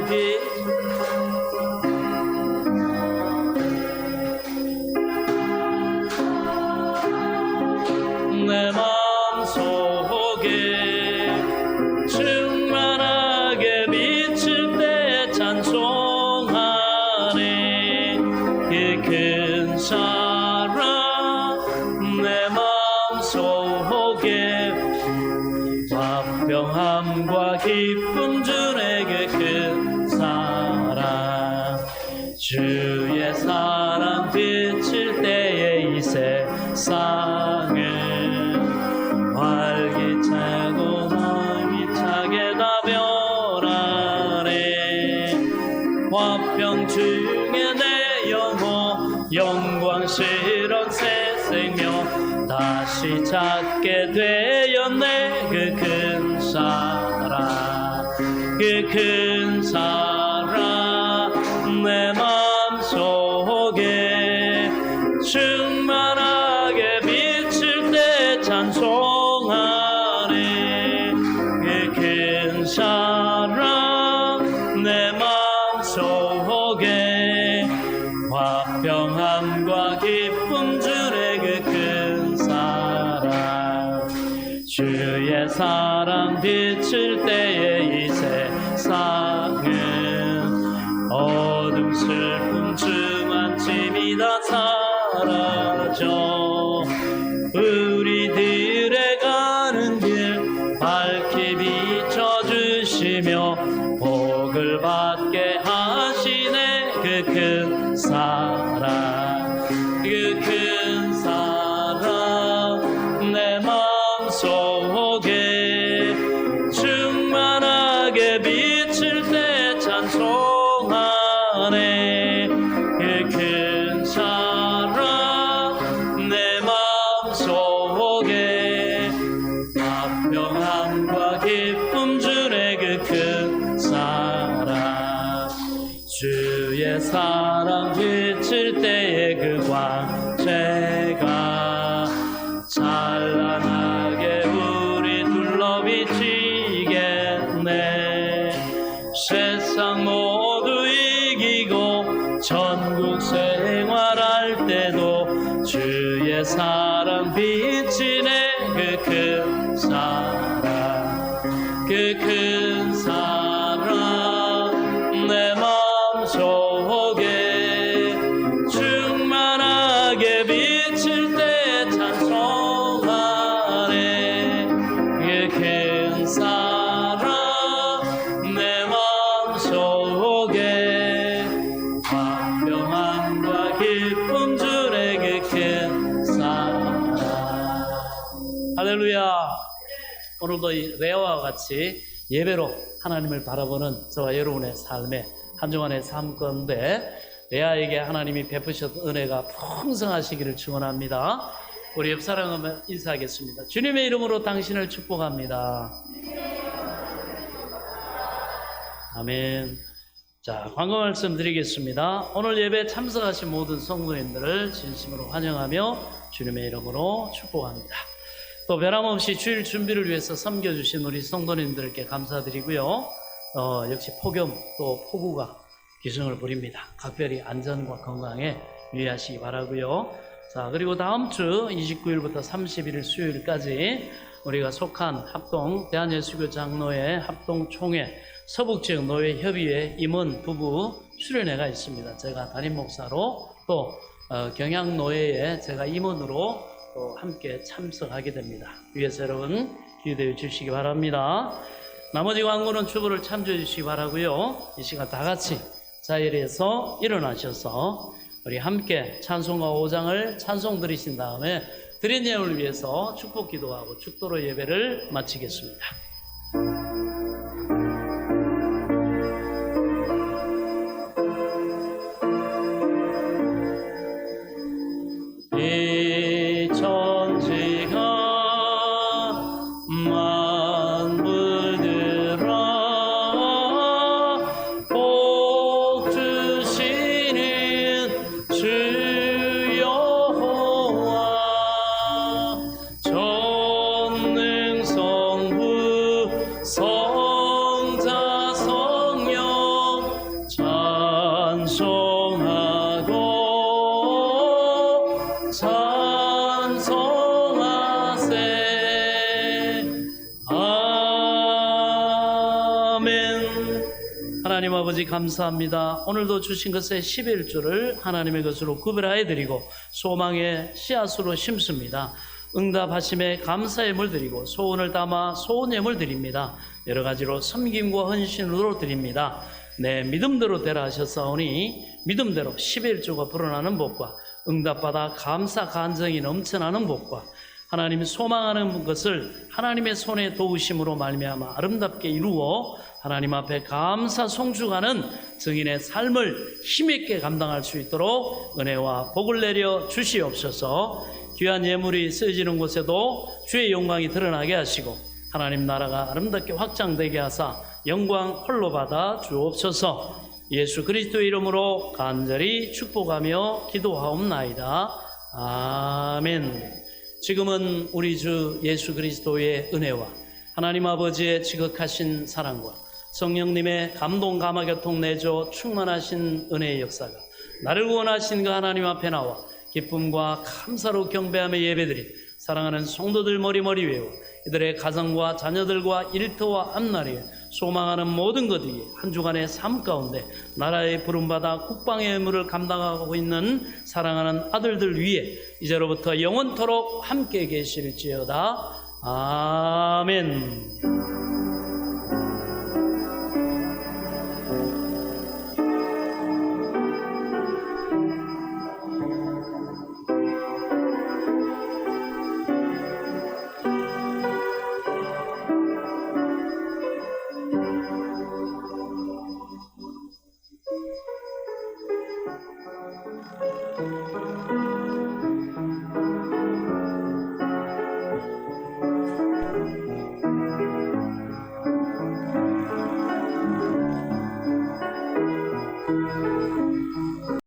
내 마음속에 충만하게 비칠 때 찬송하네. 그 큰 사랑 내 마음속에 화평함과 기쁨 주네. 그 큰 사랑, 주의 사랑 비칠 때의 이 세상을 활기차고 활기차게 다 변하네. 화평 중에 내 영혼 영광스런 새 생명 다시 찾게 되었네. 그 큰 사랑, 그 큰 사랑 내 마음속에 충만하게 비칠 때 찬송하네. 그 큰 사랑 내 마음속에 화평함과 기쁨 주네. 그 큰 사랑, 주의 사랑 비칠 때의 이 세상은 어둠 슬픔 중 한침이다 함께 하시네. 그 큰 사랑, 그 큰 사랑 내 마음속에 충만하게 비칠 때 찬송하네. 그 큰 사랑 내 마음속에 화평함과 기쁨 주네. 그 큰 사랑, 주의 사랑 비칠 때의 그 광채가 찬란하게 우리 둘러 비치겠네. 세상 모두 이기고 천국 생활할 때도 주의 사랑 비치네. 그 큰 사랑, 그 큰 사랑 내 마음속에 충만하게 비칠 때 찬송하네. 그 큰 사랑 내 마음속에 화평함과 기쁨 주네. 그 큰 사랑. 할렐루야. 오늘도 이 레아와 같이 예배로 하나님을 바라보는 저와 여러분의 삶에 한 주간의 삶 가운데 레아에게 하나님이 베푸셨던 은혜가 풍성하시기를 축원합니다. 우리 옆 사람과 인사하겠습니다. 주님의 이름으로 당신을 축복합니다. 아멘. 자, 광고 말씀 드리겠습니다. 오늘 예배 참석하신 모든 성도님들을 진심으로 환영하며 주님의 이름으로 축복합니다. 또 변함없이 주일 준비를 위해서 섬겨주신 우리 성도님들께 감사드리고요. 역시 폭염 또 폭우가 기승을 부립니다. 각별히 안전과 건강에 유의하시기 바라고요. 자, 그리고 다음 주 29일부터 31일 수요일까지 우리가 속한 합동 대한예수교 장로회 합동총회 서북지역 노회협의회 임원 부부 수련회가 있습니다. 제가 담임 목사로 또 경양노회에 제가 임원으로 또 함께 참석하게 됩니다. 위에서 여러분 기대해 주시기 바랍니다. 나머지 광고는 주보를 참조해 주시기 바라고요. 이 시간 다 같이 자리에서 일어나셔서 우리 함께 찬송가 5장을 찬송 드리신 다음에 드린 예물을 위해서 축복 기도하고 축도로 예배를 마치겠습니다. 이 천지가 만물들아 복 주시는 주 여호와 전능 성부 성자 성령 찬송하고 찬송하세. 아멘. 하나님 아버지 감사합니다. 오늘도 주신 것의 11조를 하나님의 것으로 구별하여 드리고 소망의 씨앗으로 심습니다. 응답하심에 감사의 물 드리고 소원을 담아 소원 예물 드립니다. 여러 가지로 섬김과 헌신으로 드립니다. 내 믿음대로 되라 하셨사오니 믿음대로 11조가 불어나는 복과 응답받아 감사 간증이 넘쳐나는 복과 하나님이 소망하는 것을 하나님의 손에 도우심으로 말미암아 아름답게 이루어 하나님 앞에 감사 송축하는 증인의 삶을 힘있게 감당할 수 있도록 은혜와 복을 내려 주시옵소서. 귀한 예물이 쓰여지는 곳에도 주의 영광이 드러나게 하시고 하나님 나라가 아름답게 확장되게 하사 영광 홀로 받아 주옵소서. 예수 그리스도의 이름으로 간절히 축복하며 기도하옵나이다. 아멘. 지금은 우리 주 예수 그리스도의 은혜와 하나님 아버지의 지극하신 사랑과 성령님의 감동 감화교통 내줘 충만하신 은혜의 역사가 나를 구원하신 그 하나님 앞에 나와 기쁨과 감사로 경배하며 예배드린 사랑하는 성도들 머리머리 외워 이들의 가정과 자녀들과 일터와 앞날에 소망하는 모든 것들이 한 주간의 삶 가운데 나라의 부름받아 국방의 의무를 감당하고 있는 사랑하는 아들들 위에 이제로부터 영원토록 함께 계실지어다. 아멘.